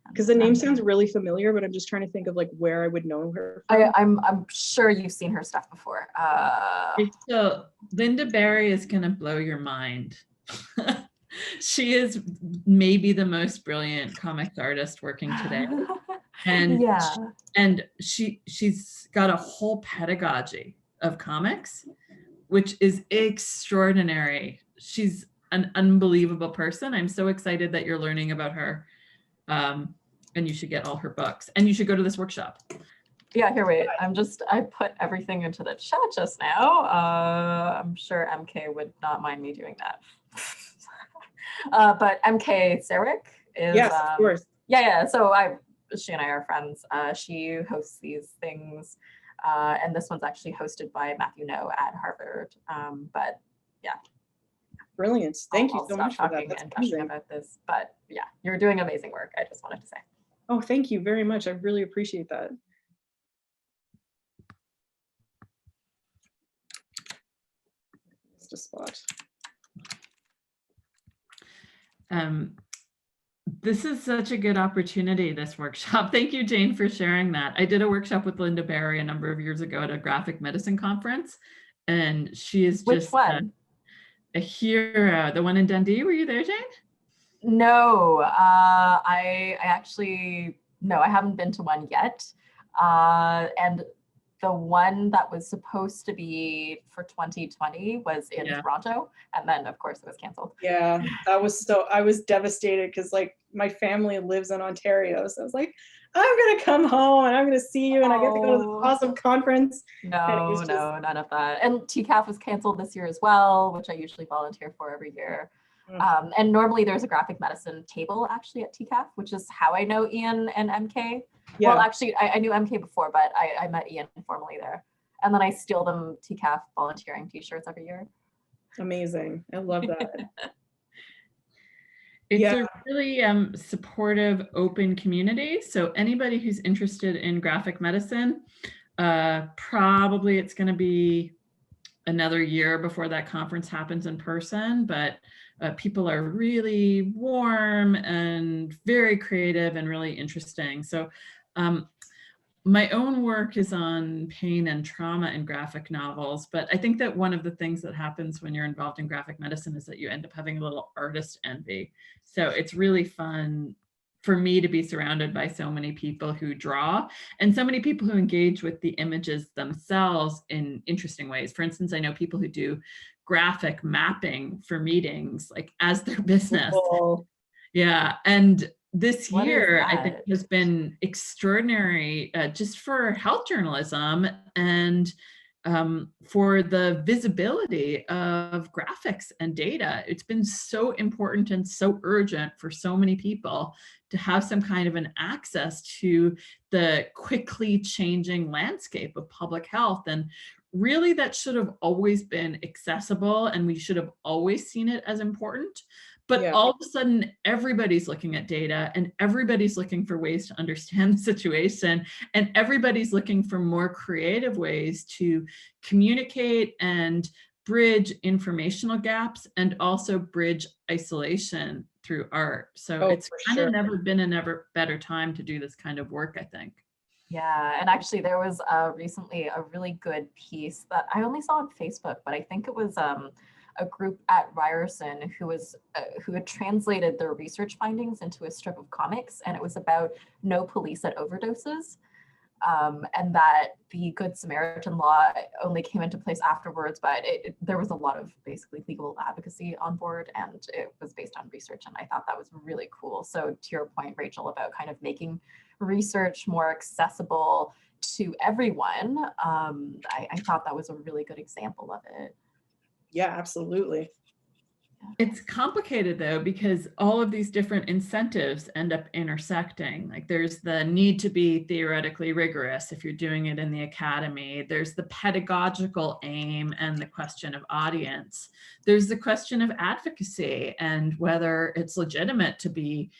Speaker 2: Because the name sounds really familiar, but I'm just trying to think of like where I would know her from.
Speaker 6: I'm sure you've seen her stuff before.
Speaker 3: So Linda Berry is gonna blow your mind. She is maybe the most brilliant comics artist working today. And
Speaker 6: yeah.
Speaker 3: And she's got a whole pedagogy of comics, which is extraordinary. She's an unbelievable person. I'm so excited that you're learning about her. And you should get all her books, and you should go to this workshop.
Speaker 6: Yeah, here, wait. I put everything into the chat just now. I'm sure MK would not mind me doing that. But MK Sarek is,
Speaker 2: yes, of course.
Speaker 6: Yeah. So she and I are friends. She hosts these things, and this one's actually hosted by Matthew No at Harvard. But yeah.
Speaker 2: Brilliant. Thank you so much for that.
Speaker 6: That's amazing about this. But yeah, you're doing amazing work. I just wanted to say.
Speaker 2: Oh, thank you very much. I really appreciate that. Just a spot.
Speaker 3: This is such a good opportunity, this workshop. Thank you, Jane, for sharing that. I did a workshop with Linda Berry a number of years ago at a graphic medicine conference, and she is just a hero. The one in Dundee. Were you there, Jane?
Speaker 6: No, I actually, no, I haven't been to one yet. And the one that was supposed to be for 2020 was in Toronto, and then of course it was canceled.
Speaker 2: Yeah, that was I was devastated because like my family lives in Ontario, so I was like, I'm gonna come home and I'm gonna see you, and I get to go to this awesome conference.
Speaker 6: No, none of that. And TCAF was canceled this year as well, which I usually volunteer for every year. And normally there's a graphic medicine table actually at TCAF, which is how I know Ian and MK. Yeah. Well, actually, I knew MK before, but I met Ian informally there. And then I steal them TCAF volunteering t-shirts every year.
Speaker 2: Amazing. I love that.
Speaker 3: It's a really supportive, open community. So anybody who's interested in graphic medicine, probably it's going to be another year before that conference happens in person, but people are really warm and very creative and really interesting. So my own work is on pain and trauma in graphic novels, but I think that one of the things that happens when you're involved in graphic medicine is that you end up having a little artist envy. So it's really fun for me to be surrounded by so many people who draw and so many people who engage with the images themselves in interesting ways. For instance, I know people who do graphic mapping for meetings, like as their business.
Speaker 2: Cool.
Speaker 3: Yeah, and this
Speaker 6: What is
Speaker 3: year, I think,
Speaker 6: that?
Speaker 3: has been extraordinary just for health journalism and for the visibility of graphics and data. It's been so important and so urgent for so many people to have some kind of an access to the quickly changing landscape of public health. And really, that should have always been accessible, and we should have always seen it as important. But
Speaker 2: Yeah.
Speaker 3: all of a sudden, everybody's looking at data and everybody's looking for ways to understand the situation, and everybody's looking for more creative ways to communicate and bridge informational gaps and also bridge isolation through art. So
Speaker 2: Oh,
Speaker 3: it's
Speaker 2: for
Speaker 3: kind of
Speaker 2: sure.
Speaker 3: never been a never better time to do this kind of work, I think.
Speaker 6: Yeah, and actually there was recently a really good piece that I only saw on Facebook, but I think it was a group at Ryerson who had translated their research findings into a strip of comics, and it was about no police at overdoses, and that the Good Samaritan law only came into place afterwards, but there was a lot of basically legal advocacy on board, and it was based on research, and I thought that was really cool. So to your point, Rachel, about kind of making research more accessible to everyone, I thought that was a really good example of it.
Speaker 2: Yeah, absolutely.
Speaker 3: It's complicated though, because all of these different incentives end up intersecting. Like there's the need to be theoretically rigorous if you're doing it in the academy. There's the pedagogical aim and the question of audience. There's the question of advocacy and whether it's legitimate to be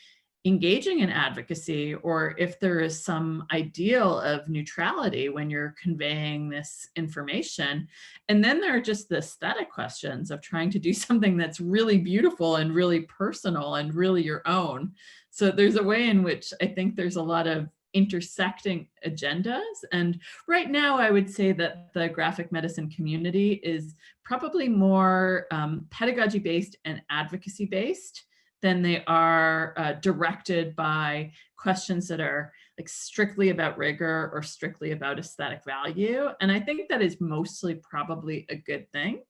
Speaker 3: engaging in advocacy, or if there is some ideal of neutrality when you're conveying this information. And then there are just the aesthetic questions of trying to do something that's really beautiful and really personal and really your own. So there's a way in which I think there's a lot of intersecting agendas. And right now, I would say that the graphic medicine community is probably more pedagogy-based and advocacy-based than they are directed by questions that are like strictly about rigor or strictly about aesthetic value. And I think that is mostly probably a good thing.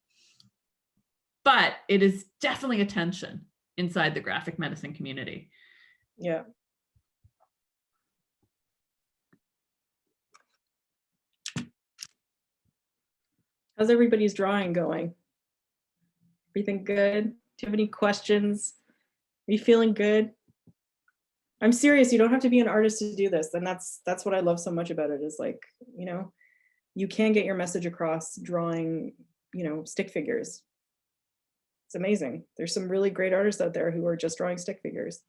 Speaker 3: But it is definitely a tension inside the graphic medicine community.
Speaker 2: Yeah. How's everybody's drawing going? Everything good? Do you have any questions? Are you feeling good? I'm serious, you don't have to be an artist to do this. And that's what I love so much about it, is like, you know, you can get your message across drawing, you know, stick figures. It's amazing. There's some really great artists out there who are just drawing stick figures.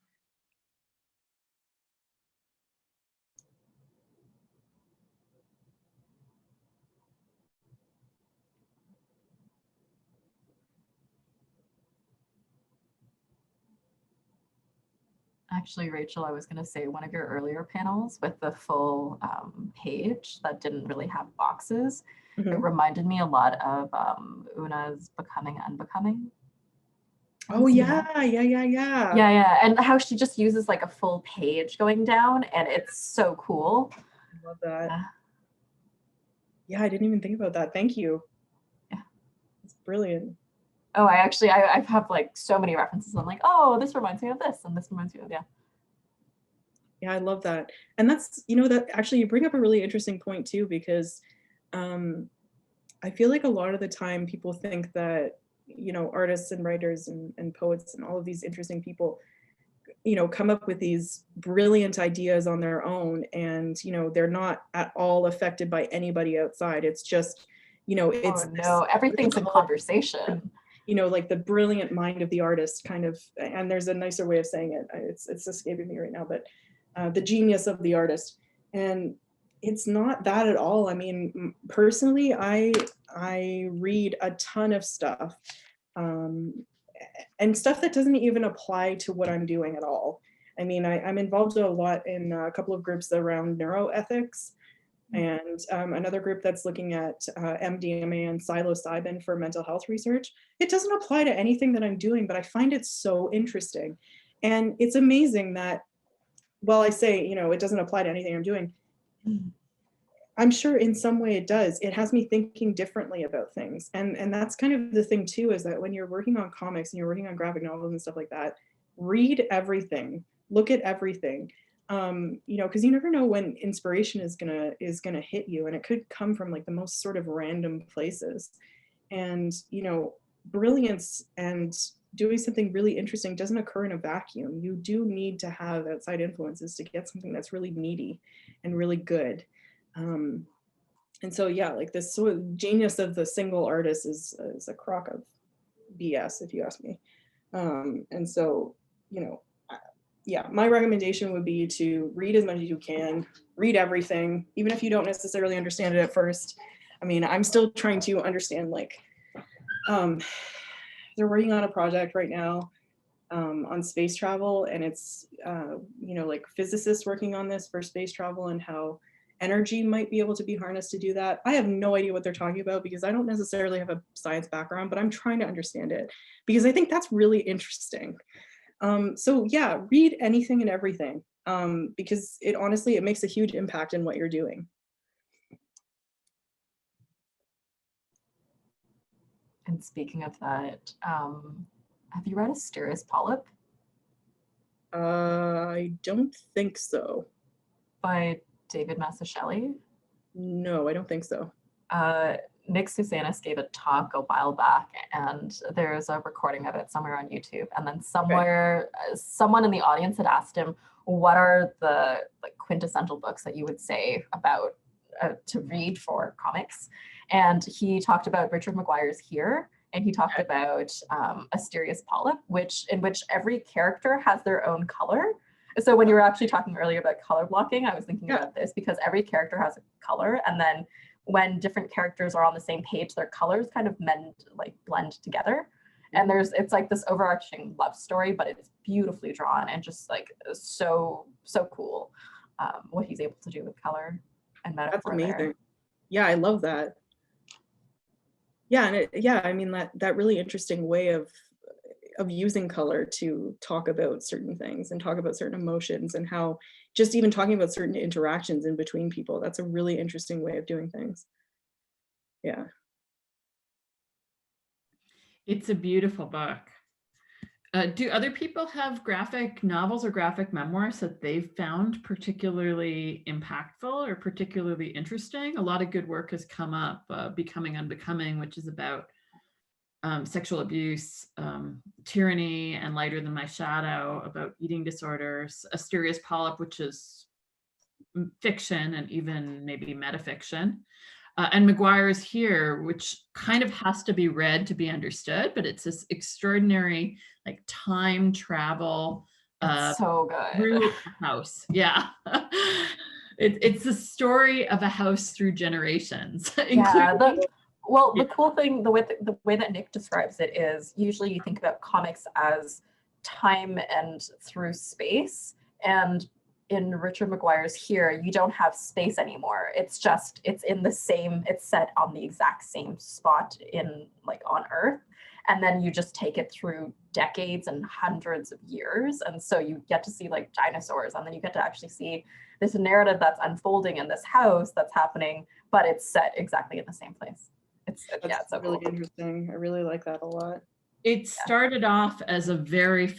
Speaker 6: Actually, Rachel, I was going to say one of your earlier panels with the full page that didn't really have boxes, it reminded me a lot of Una's Becoming Unbecoming.
Speaker 2: Oh yeah, yeah.
Speaker 6: Yeah, and how she just uses like a full page going down, and it's so cool.
Speaker 2: I love that. Yeah, I didn't even think about that. Thank you.
Speaker 6: Yeah.
Speaker 2: It's brilliant.
Speaker 6: Oh, I have like so many references. I'm like, oh, this reminds me of this, and this reminds me of, yeah.
Speaker 2: Yeah, I love that. And that's, you know, that actually you bring up a really interesting point too, because I feel like a lot of the time people think that, you know, artists and writers and poets and all of these interesting people, you know, come up with these brilliant ideas on their own, and, you know, they're not at all affected by anybody outside. It's just, you know, it's
Speaker 6: everything's in conversation.
Speaker 2: You know, like the brilliant mind of the artist kind of, and there's a nicer way of saying it. It's escaping me right now, but the genius of the artist. And it's not that at all. I mean, personally, I I read a ton of stuff, and stuff that doesn't even apply to what I'm doing at all. I mean, I'm involved a lot in a couple of groups around neuroethics, and another group that's looking at MDMA and psilocybin for mental health research. It doesn't apply to anything that I'm doing, but I find it so interesting. And it's amazing that, well, I say, you know, it doesn't apply to anything I'm doing. I'm sure in some way it does. It has me thinking differently about things. And that's kind of the thing too, is that when you're working on comics and you're working on graphic novels and stuff like that, read everything, look at everything. You know, because you never know when inspiration is gonna hit you, and it could come from like the most sort of random places. And you know, brilliance and doing something really interesting doesn't occur in a vacuum. You do need to have outside influences to get something that's really meaty and really good. And so yeah, like this sort of genius of the single artist is a crock of BS, if you ask me. And so, you know, yeah, my recommendation would be to read as much as you can, read everything, even if you don't necessarily understand it at first. I mean, I'm still trying to understand, like, they're working on a project right now on space travel, and it's, you know, like physicists working on this for space travel and how energy might be able to be harnessed to do that. I have no idea what they're talking about because I don't necessarily have a science background, but I'm trying to understand it because I think that's really interesting. So yeah, read anything and everything, because it honestly, it makes a huge impact in what you're doing.
Speaker 6: And speaking of that, have you read Asterius Polyp?
Speaker 2: I don't think so.
Speaker 6: By David Mazzucchelli?
Speaker 2: No, I don't think so.
Speaker 6: Nick Susanis gave a talk a while back, and there's a recording of it somewhere on YouTube. And then somewhere, someone in the audience had asked him, what are the like quintessential books that you would say about to read for comics? And he talked about Richard Maguire's Here, and he talked about Asterius Polyp, in which every character has their own color. So when you were actually talking earlier about color blocking, I was thinking about this because every character has a color, and then when different characters are on the same page, their colors kind of blend together. And it's like this overarching love story, but it's beautifully drawn and just like so cool what he's able to do with color and metaphor.
Speaker 2: That's amazing.
Speaker 6: There.
Speaker 2: Yeah, I love that. Yeah, and I mean that really interesting way of using color to talk about certain things and talk about certain emotions, and how just even talking about certain interactions in between people, that's a really interesting way of doing things. Yeah.
Speaker 3: It's a beautiful book. Do other people have graphic novels or graphic memoirs that they've found particularly impactful or particularly interesting? A lot of good work has come up, Becoming Unbecoming, which is about sexual abuse, tyranny, and Lighter Than My Shadow, about eating disorders. Asterius Polyp, which is fiction and even maybe metafiction. And Maguire's Here, which kind of has to be read to be understood, but it's this extraordinary like time travel
Speaker 6: so good.
Speaker 3: through a house. Yeah. It's the story of a house through generations.
Speaker 6: Yeah, the cool thing, the way that Nick describes it is usually you think about comics as time and through space, and in Richard Maguire's Here, you don't have space anymore. It's in the same, it's set on the exact same spot on Earth. And then you just take it through decades and hundreds of years. And so you get to see like dinosaurs, and then you get to actually see this narrative that's unfolding in this house that's happening, but it's set exactly in the same place. It's so
Speaker 2: really
Speaker 6: cool.
Speaker 2: interesting. I really like that a lot.
Speaker 3: It started off as a very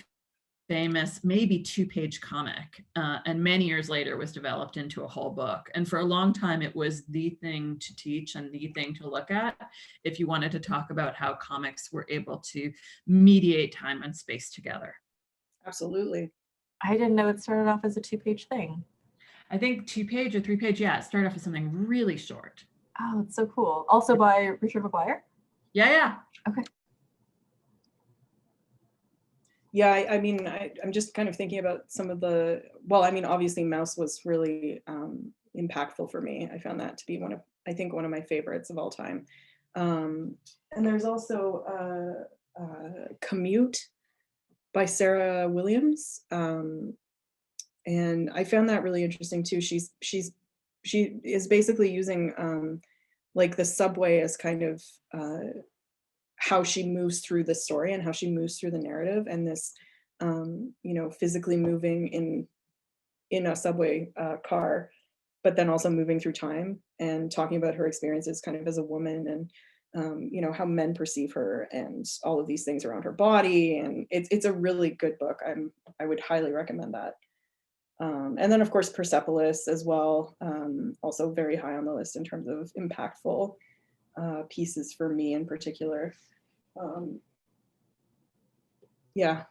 Speaker 3: famous, maybe 2-page comic, and many years later was developed into a whole book. And for a long time, it was the thing to teach and the thing to look at if you wanted to talk about how comics were able to mediate time and space together.
Speaker 2: Absolutely.
Speaker 6: I didn't know it started off as a 2-page thing.
Speaker 3: I think 2-page or 3-page, yeah, it started off as something really short.
Speaker 6: Oh, it's so cool. Also by Richard Maguire?
Speaker 3: Yeah.
Speaker 6: Okay.
Speaker 2: Yeah, I mean, I'm just kind of thinking about some of the, well, I mean, obviously Mouse was really impactful for me. I found that to be one of my favorites of all time. And there's also Commute by Sarah Williams. And I found that really interesting too. She is basically using like the subway as kind of how she moves through the story and how she moves through the narrative, and this you know, physically moving in a subway car, but then also moving through time and talking about her experiences kind of as a woman, and you know, how men perceive her and all of these things around her body. And it's a really good book. I would highly recommend that. And then of course Persepolis as well, also very high on the list in terms of impactful pieces for me in particular. Yeah.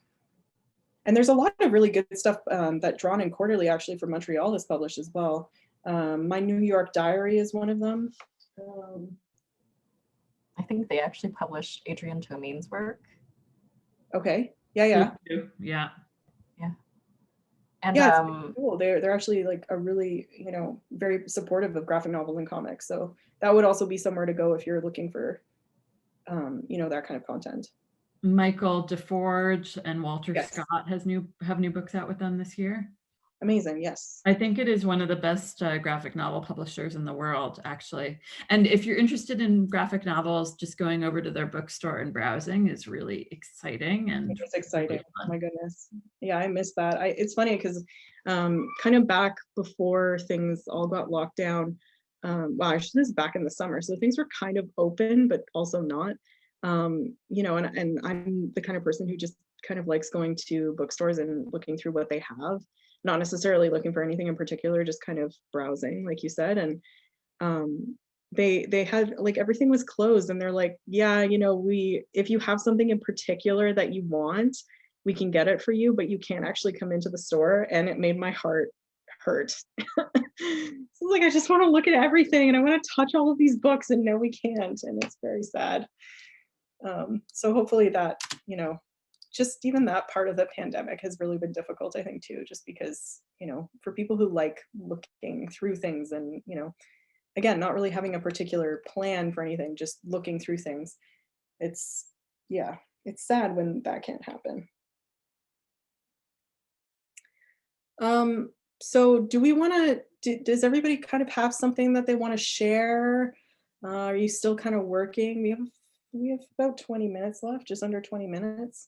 Speaker 2: And there's a lot of really good stuff that Drawn and Quarterly actually from Montreal is published as well. My New York Diary is one of them.
Speaker 6: I think they actually published Adrian Tomine's work.
Speaker 2: Okay. Yeah.
Speaker 3: Yeah.
Speaker 6: And
Speaker 2: yeah, it's really cool. They're actually like a really, you know, very supportive of graphic novels and comics. So that would also be somewhere to go if you're looking for, you know, that kind of content.
Speaker 3: Michael DeForge and Walter
Speaker 2: Yes.
Speaker 3: Scott have new books out with them this year.
Speaker 2: Amazing, yes.
Speaker 3: I think it is one of the best graphic novel publishers in the world, actually. And if you're interested in graphic novels, just going over to their bookstore and browsing is really exciting. And
Speaker 2: it's exciting.
Speaker 3: Really
Speaker 2: oh my goodness. Yeah, I miss that. It's funny because kind of back before things all got locked down, well, actually this is back in the summer, so things were kind of open, but also not. You know, and I'm the kind of person who just kind of likes going to bookstores and looking through what they have, not necessarily looking for anything in particular, just kind of browsing, like you said. And they had, like, everything was closed, and they're like, yeah, you know, if you have something in particular that you want, we can get it for you, but you can't actually come into the store. And it made my heart hurt. So like, I just want to look at everything and I want to touch all of these books, and no, we can't, and it's very sad. So hopefully that, you know, just even that part of the pandemic has really been difficult, I think, too, just because, you know, for people who like looking through things and, you know, again, not really having a particular plan for anything, just looking through things. It's, yeah, it's sad when that can't happen. So do we want to, does everybody kind of have something that they want to share? Are you still kind of working? We have about 20 minutes left, just under 20 minutes.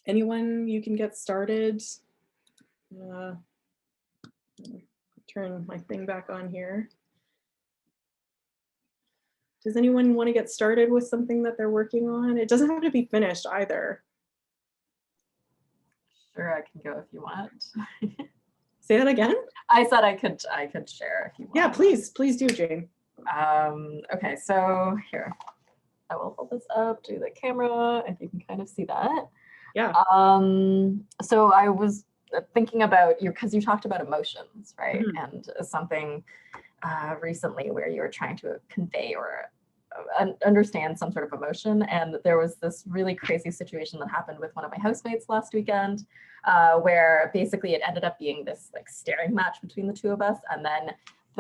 Speaker 2: Anyone, you can get started. Turn my thing back on here. Does anyone want to get started with something that they're working on? It doesn't have to be finished either.
Speaker 6: Sure, I can go if you want.
Speaker 2: Say that again?
Speaker 6: I said I could share if you want.
Speaker 2: Yeah, please do, Jane.
Speaker 6: Okay, so here, I will hold this up to the camera if you can kind of see that.
Speaker 2: Yeah.
Speaker 6: So I was thinking about you, because you talked about emotions, right?
Speaker 2: Mm-hmm.
Speaker 6: And something recently where you were trying to convey or understand some sort of emotion. And there was this really crazy situation that happened with one of my housemates last weekend, where basically it ended up being this like staring match between the two of us. And then,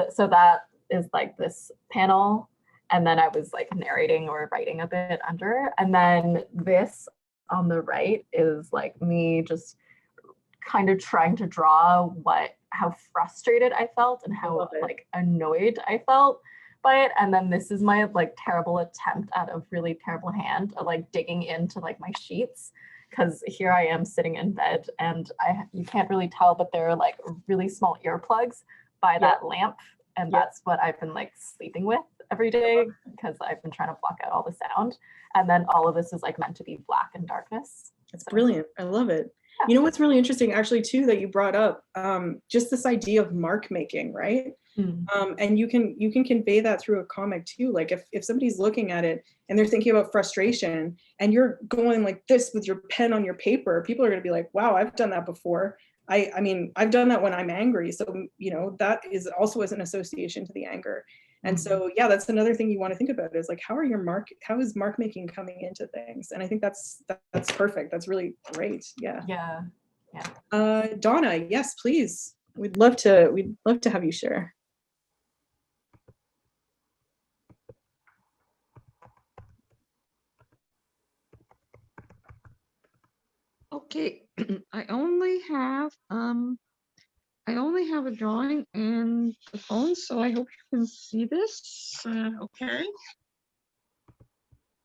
Speaker 6: so that is like this panel. And then I was like narrating or writing a bit under. And then this on the right is like me just kind of trying to draw how frustrated I felt and how like annoyed I felt by it. And then this is my like terrible attempt at a really terrible hand of like digging into like my sheets, because here I am sitting in bed and you can't really tell, but there are like really small earplugs by that lamp. And that's what I've been like sleeping with every day, because I've been trying to block out all the sound. And then all of this is like meant to be black and darkness.
Speaker 2: It's brilliant. I love it. Yeah. You know what's really interesting actually too that you brought up, just this idea of mark making, right? And you can convey that through a comic too. Like if somebody's looking at it and they're thinking about frustration and you're going like this with your pen on your paper, people are going to be like, wow, I've done that before. I mean, I've done that when I'm angry. So, you know, that is also as an association to the anger. And so, yeah, that's another thing you want to think about is like, how is mark making coming into things? And I think that's perfect. That's really great. Yeah.
Speaker 6: Yeah.
Speaker 2: Donna, yes, please. We'd love to have you share.
Speaker 9: Okay, I only have a drawing and the phone, so I hope you can see this. Okay.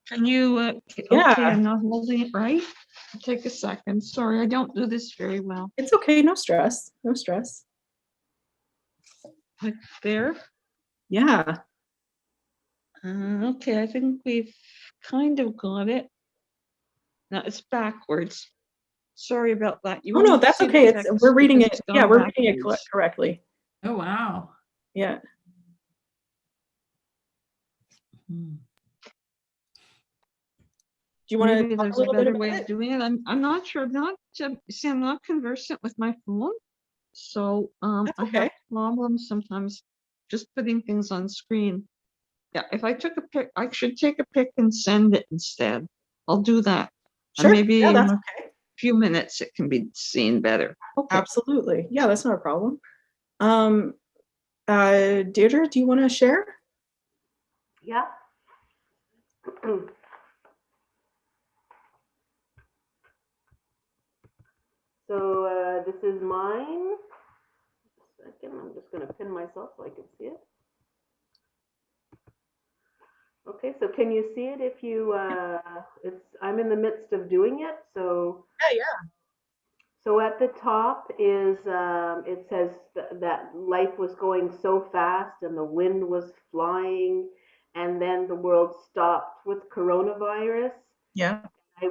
Speaker 9: Can you? Okay,
Speaker 2: Yeah.
Speaker 9: I'm not holding it right. Take a second. Sorry, I don't do this very well.
Speaker 2: It's okay. No stress. No stress.
Speaker 9: Like there.
Speaker 2: Yeah.
Speaker 9: Okay, I think we've kind of got it. Now it's backwards. Sorry about that. You
Speaker 2: Oh no,
Speaker 9: won't
Speaker 2: that's
Speaker 9: see the
Speaker 2: okay.
Speaker 9: text
Speaker 2: We're reading
Speaker 9: because
Speaker 2: it.
Speaker 9: it's
Speaker 2: Yeah,
Speaker 9: gone
Speaker 2: we're reading it
Speaker 9: backwards.
Speaker 2: correctly.
Speaker 3: Oh, wow.
Speaker 2: Yeah.
Speaker 3: Hmm.
Speaker 2: Do you want
Speaker 9: Maybe
Speaker 2: to talk
Speaker 9: there's
Speaker 2: a little bit
Speaker 9: better
Speaker 2: about
Speaker 9: way
Speaker 2: it?
Speaker 9: of doing it. I'm not sure. I'm not conversant with my phone, so
Speaker 2: That's
Speaker 9: I
Speaker 2: okay.
Speaker 9: have problems sometimes just putting things on screen. Yeah, if I took a pic, I should take a pic and send it instead. I'll do that.
Speaker 2: Sure.
Speaker 9: And maybe
Speaker 2: Yeah,
Speaker 9: in
Speaker 2: that's
Speaker 9: a
Speaker 2: okay.
Speaker 9: few minutes it can be seen better. Okay.
Speaker 2: Absolutely. Yeah, that's not a problem. Deirdre, do you want to share?
Speaker 7: Yeah. So this is mine. Just a second, I'm just going to pin myself so I can see it. Okay, so can you see it if you, I'm in the midst of doing it, so.
Speaker 2: Yeah.
Speaker 7: So at the top is, it says that life was going so fast and the wind was flying and then the world stopped with coronavirus.
Speaker 2: Yeah.
Speaker 7: I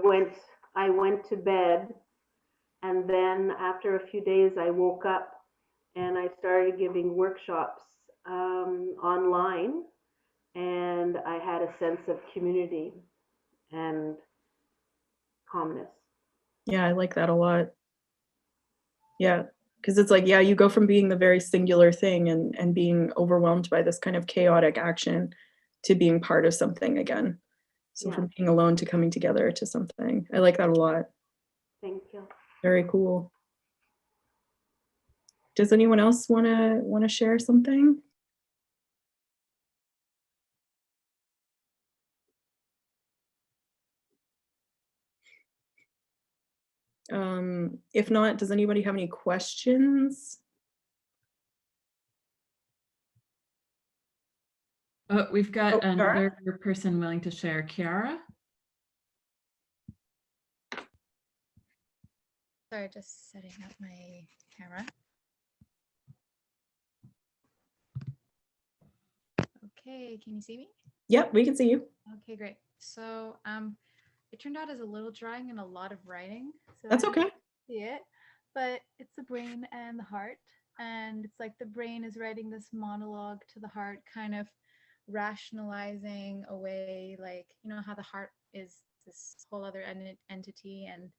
Speaker 7: went to bed, and then after a few days I woke up and I started giving workshops online, and I had a sense of community and calmness.
Speaker 2: Yeah, I like that a lot. Yeah, because it's like, yeah, you go from being the very singular thing and being overwhelmed by this kind of chaotic action to being part of something again. So
Speaker 7: Yeah.
Speaker 2: from being alone to coming together to something. I like that a lot.
Speaker 7: Thank you.
Speaker 2: Very cool. Does anyone else want to share something? If not, does anybody have any questions?
Speaker 3: We've got
Speaker 2: Kiara?
Speaker 3: another person willing to share. Kiara?
Speaker 10: Sorry, just setting up my camera. Okay, can you see me?
Speaker 2: Yep, we can see you.
Speaker 10: Okay, great. So it turned out as a little drawing and a lot of writing. So
Speaker 2: That's
Speaker 10: I
Speaker 2: okay.
Speaker 10: didn't see it, but it's the brain and the heart. And it's like the brain is writing this monologue to the heart, kind of rationalizing away, like, you know, how the heart is this whole other entity, and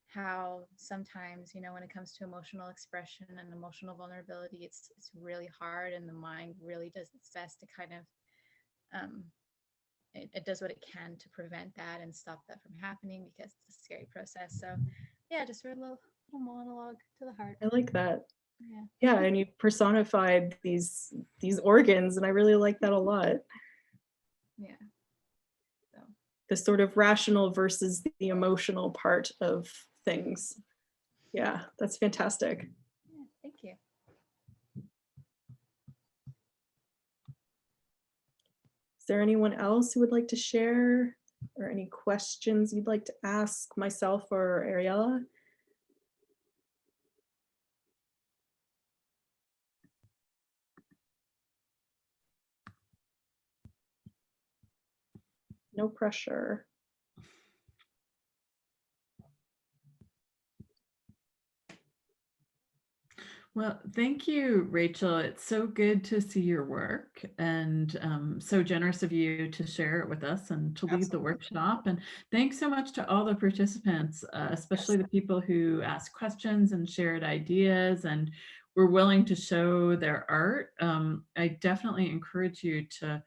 Speaker 10: how sometimes, you know, when it comes to emotional expression and emotional vulnerability, it's really hard, and the mind really does its best to kind of it does what it can to prevent that and stop that from happening, because it's a scary process. So yeah, just a little monologue to the heart.
Speaker 2: I like that.
Speaker 10: Yeah.
Speaker 2: Yeah, and you personified these organs, and I really like that a lot.
Speaker 10: Yeah. So
Speaker 2: The sort of rational versus the emotional part of things. Yeah, that's fantastic.
Speaker 10: yeah, thank you.
Speaker 2: Is there anyone else who would like to share, or any questions you'd like to ask myself or Ariela? No pressure.
Speaker 3: Well, thank you, Rachel. It's so good to see your work, and so generous of you to share it with us and to lead the workshop. And thanks so much to all the participants, especially the people who asked questions and shared ideas and were willing to show their art. I definitely encourage you to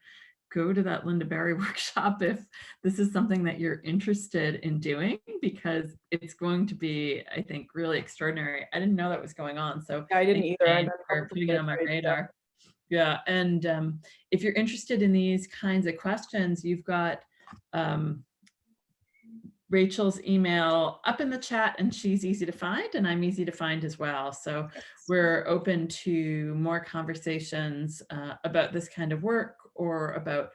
Speaker 3: go to that Linda Barry workshop if this is something that you're interested in doing, because it's going to be, I think, really extraordinary. I didn't know that was going on, so
Speaker 2: Yeah, I didn't either.
Speaker 3: thanks for putting it on my radar. Yeah, and if you're interested in these kinds of questions, you've got Rachel's email up in the chat, and she's easy to find, and I'm easy to find as well. So we're open to more conversations about this kind of work, or about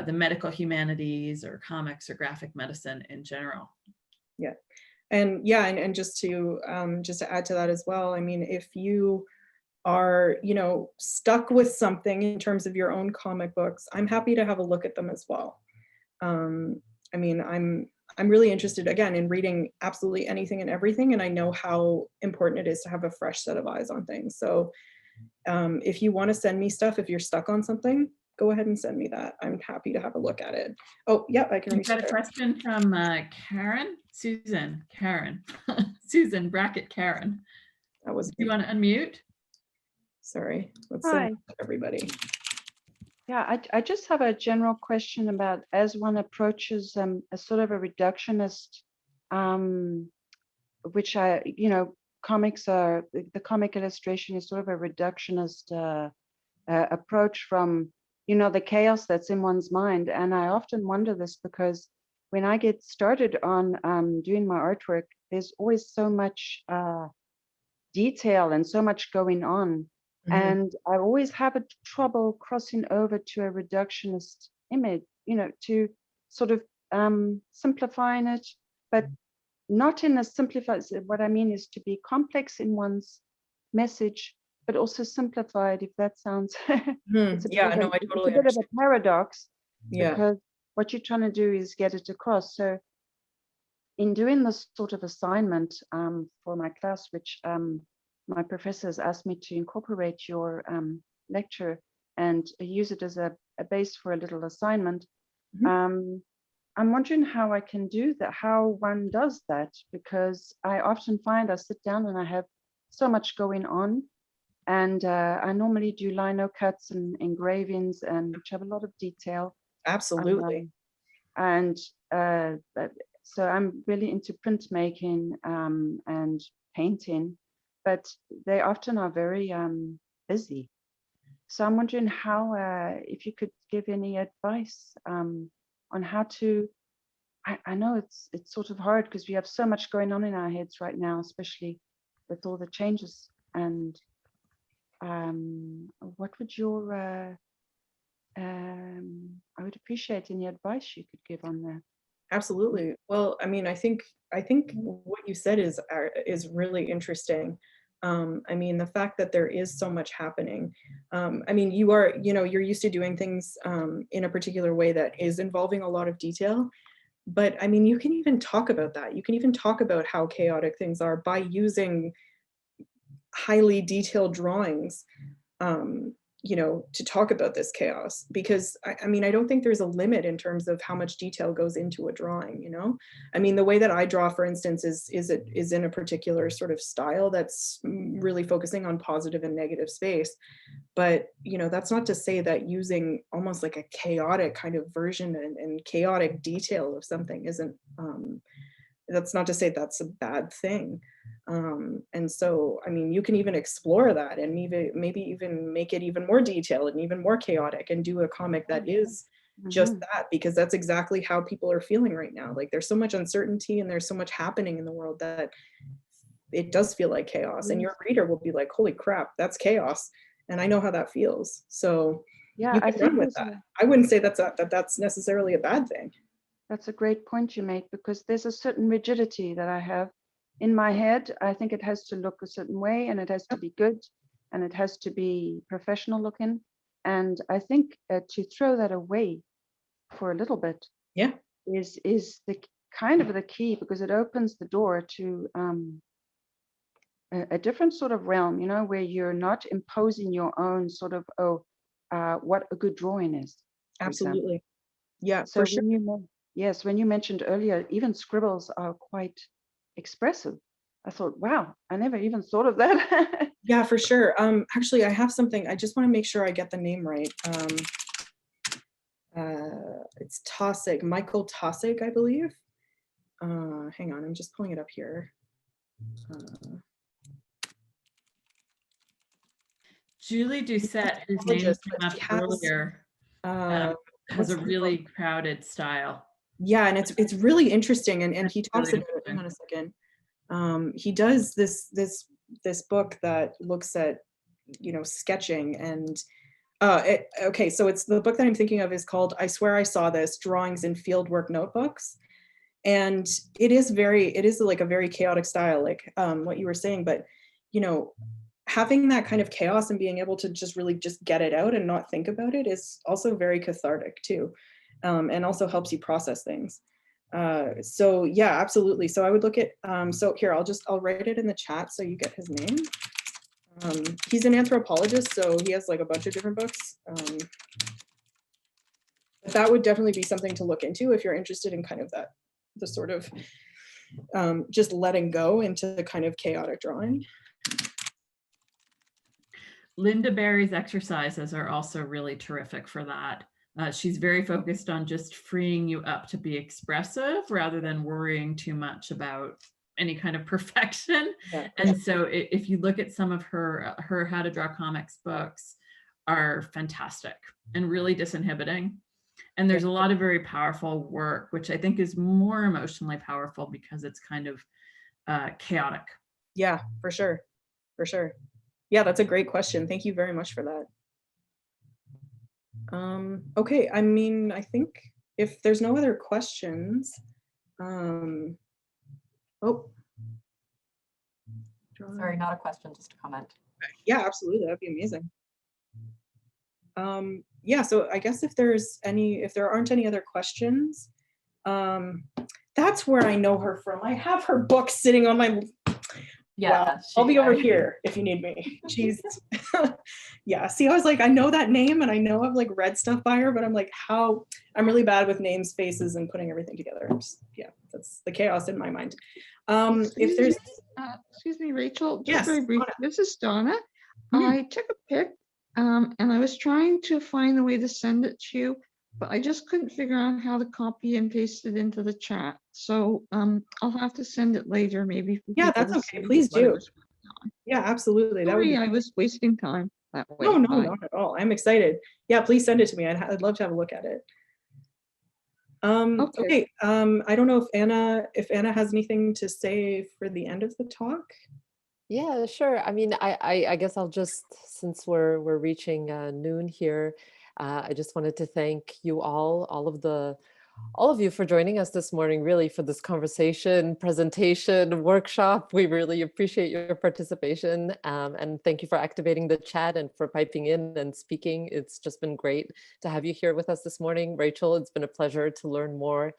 Speaker 3: the medical humanities or comics or graphic medicine in general.
Speaker 2: Yeah. And yeah, and just to add to that as well, I mean, if you are, you know, stuck with something in terms of your own comic books, I'm happy to have a look at them as well. I mean, I'm really interested, again, in reading absolutely anything and everything, and I know how important it is to have a fresh set of eyes on things. So if you want to send me stuff, if you're stuck on something, go ahead and send me that. I'm happy to have a look at it. Oh, yeah, I can.
Speaker 3: We've got a question from Karen, Karen, Susan bracket Karen.
Speaker 2: That was.
Speaker 3: Do you want to unmute?
Speaker 2: Sorry. Let's
Speaker 11: Hi.
Speaker 2: send everybody.
Speaker 11: Yeah, I just have a general question about, as one approaches a sort of a reductionist, which comics are, the comic illustration is sort of a reductionist approach from, the chaos that's in one's mind. And I often wonder this because when I get started on doing my artwork, there's always so much detail and so much going on. Mm-hmm. And I always have a trouble crossing over to a reductionist image, to sort of simplifying it, but not in a simplified. What I mean is to be complex in one's message, but also simplified, if that sounds it's a bit of a paradox, because what you're trying to do is get it across. So in doing this sort of assignment for my class, which my professors asked me to incorporate your lecture and use it as a base for a little assignment. Mm-hmm. I'm wondering how I can do that, how one does that, because I often find I sit down and I have so much going on, and I normally do lino cuts and engravings, and which have a lot of detail.
Speaker 2: Absolutely.
Speaker 11: So I'm really into printmaking and painting, but they often are very busy. So I'm wondering how, if you could give any advice on how to, I know it's sort of hard because we have so much going on in our heads right now, especially with all the changes. And what would your, I would appreciate any advice you could give on that.
Speaker 2: Absolutely. Well, I mean, I think what you said is really interesting. I mean, the fact that there is so much happening. I mean, you're used to doing things in a particular way that is involving a lot of detail. But I mean, you can even talk about that. You can even talk about how chaotic things are by using highly detailed drawings, to talk about this chaos, because I mean, I don't think there's a limit in terms of how much detail goes into a drawing, I mean, the way that I draw, for instance, is in a particular sort of style that's really focusing on positive and negative space. But, that's not to say that using almost like a chaotic kind of version and chaotic detail of something isn't, that's not to say that's a bad thing. And so, I mean, you can even explore that and maybe even make it even more detailed and even more chaotic and do a comic that is just that, because that's exactly how people are feeling right now. Like, there's so much uncertainty and there's so much happening in the world that it does feel like chaos. And your reader will be like, holy crap, that's chaos. And I know how that feels. So
Speaker 11: yeah,
Speaker 2: you can run with that. I wouldn't say that's necessarily a bad thing.
Speaker 11: That's a great point you make, because there's a certain rigidity that I have in my head. I think it has to look a certain way, and it has to be good, and it has to be professional looking. And I think to throw that away for a little bit, is the kind of the key, because it opens the door to a different sort of realm, where you're not imposing your own sort of what a good drawing is.
Speaker 2: Absolutely. Yeah.
Speaker 11: So for sure. Yes, when you mentioned earlier, even scribbles are quite expressive. I thought, wow, I never even thought of that.
Speaker 2: Yeah, for sure. Actually, I have something. I just want to make sure I get the name right. It's Taussig, Michael Taussig, I believe. Hang on, I'm just pulling it up here.
Speaker 3: Julie Doucette, whose name came up earlier, has a really crowded style.
Speaker 2: Yeah, and it's really interesting, and he talks
Speaker 3: really
Speaker 2: about it. Hang on a second. He does this book that looks at, you know, sketching and okay, so it's the book that I'm thinking of is called I Swear I Saw This: Drawings in Fieldwork Notebooks. And it is like a very chaotic style, like what you were saying, but you know, having that kind of chaos and being able to just really just get it out and not think about it is also very cathartic too, and also helps you process things. So yeah, absolutely. So I would look at, so here, I'll write it in the chat so you get his name. He's an anthropologist, so he has like a bunch of different books. That would definitely be something to look into if you're interested in kind of the sort of just letting go into the kind of chaotic drawing.
Speaker 3: Linda Barry's exercises are also really terrific for that. She's very focused on just freeing you up to be expressive rather than worrying too much about any kind of perfection. Yeah. And so if you look at some of her How to Draw Comics books are fantastic and really disinhibiting. And there's a lot of very powerful work, which I think is more emotionally powerful because it's kind of chaotic.
Speaker 2: Yeah, for sure. For sure. Yeah, that's a great question. Thank you very much for that. Okay, I mean, I think if there's no other questions, oh.
Speaker 6: Sorry, not a question, just a comment.
Speaker 2: Yeah, absolutely, that'd be amazing. Yeah, so I guess if there aren't any other questions, that's where I know her from. I have her book sitting on my, yeah, well, I'll be over here if you need me. She's, yeah, see, I was like, I know that name and I know I've like read stuff by her, but I'm like, I'm really bad with names, faces, and putting everything together. Yeah, that's the chaos in my mind. If there's,
Speaker 9: excuse me, Rachel, just
Speaker 2: yes,
Speaker 9: very briefly, this is Donna. I took a pic and I was trying to find a way to send it to you, but I just couldn't figure out how to copy and paste it into the chat. So I'll have to send it later, maybe.
Speaker 2: Yeah, that's okay. Please do. Yeah, absolutely. That would be.
Speaker 9: I was wasting time that way.
Speaker 2: No, not at all. I'm excited. Yeah, please send it to me. I'd love to have a look at it. Okay. I don't know if Anna has anything to say for the end of the talk.
Speaker 1: Yeah, sure. I mean, I guess I'll just, since we're reaching noon here, I just wanted to thank you all of you for joining us this morning, really, for this conversation, presentation, workshop. We really appreciate your participation, and thank you for activating the chat and for piping in and speaking. It's just been great to have you here with us this morning. Rachel, it's been a pleasure to learn more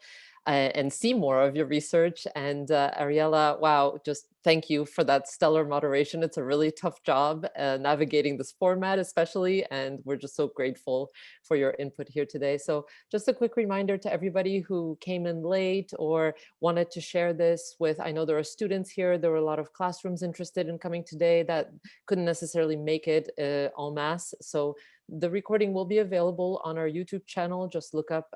Speaker 1: and see more of your research. And Ariela, wow, just thank you for that stellar moderation. It's a really tough job navigating this format especially, and we're just so grateful for your input here today. So just a quick reminder to everybody who came in late or wanted to share this with, I know there are students here, there were a lot of classrooms interested in coming today that couldn't necessarily make it en masse. So the recording will be available on our YouTube channel. Just look up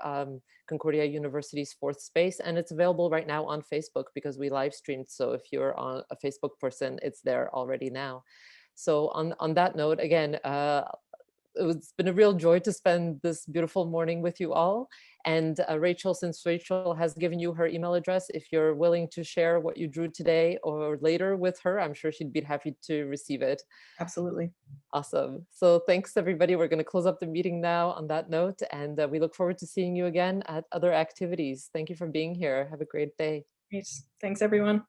Speaker 1: Concordia University's Fourth Space, and it's available right now on Facebook because we live streamed. So if you're a Facebook person, it's there already now. So on that note, again, it's been a real joy to spend this beautiful morning with you all. And Rachel, since Rachel has given you her email address, if you're willing to share what you drew today or later with her, I'm sure she'd be happy to receive it.
Speaker 2: Absolutely.
Speaker 1: Awesome. So thanks, everybody. We're going to close up the meeting now on that note, and we look forward to seeing you again at other activities. Thank you for being here. Have a great day.
Speaker 2: Great. Thanks, everyone.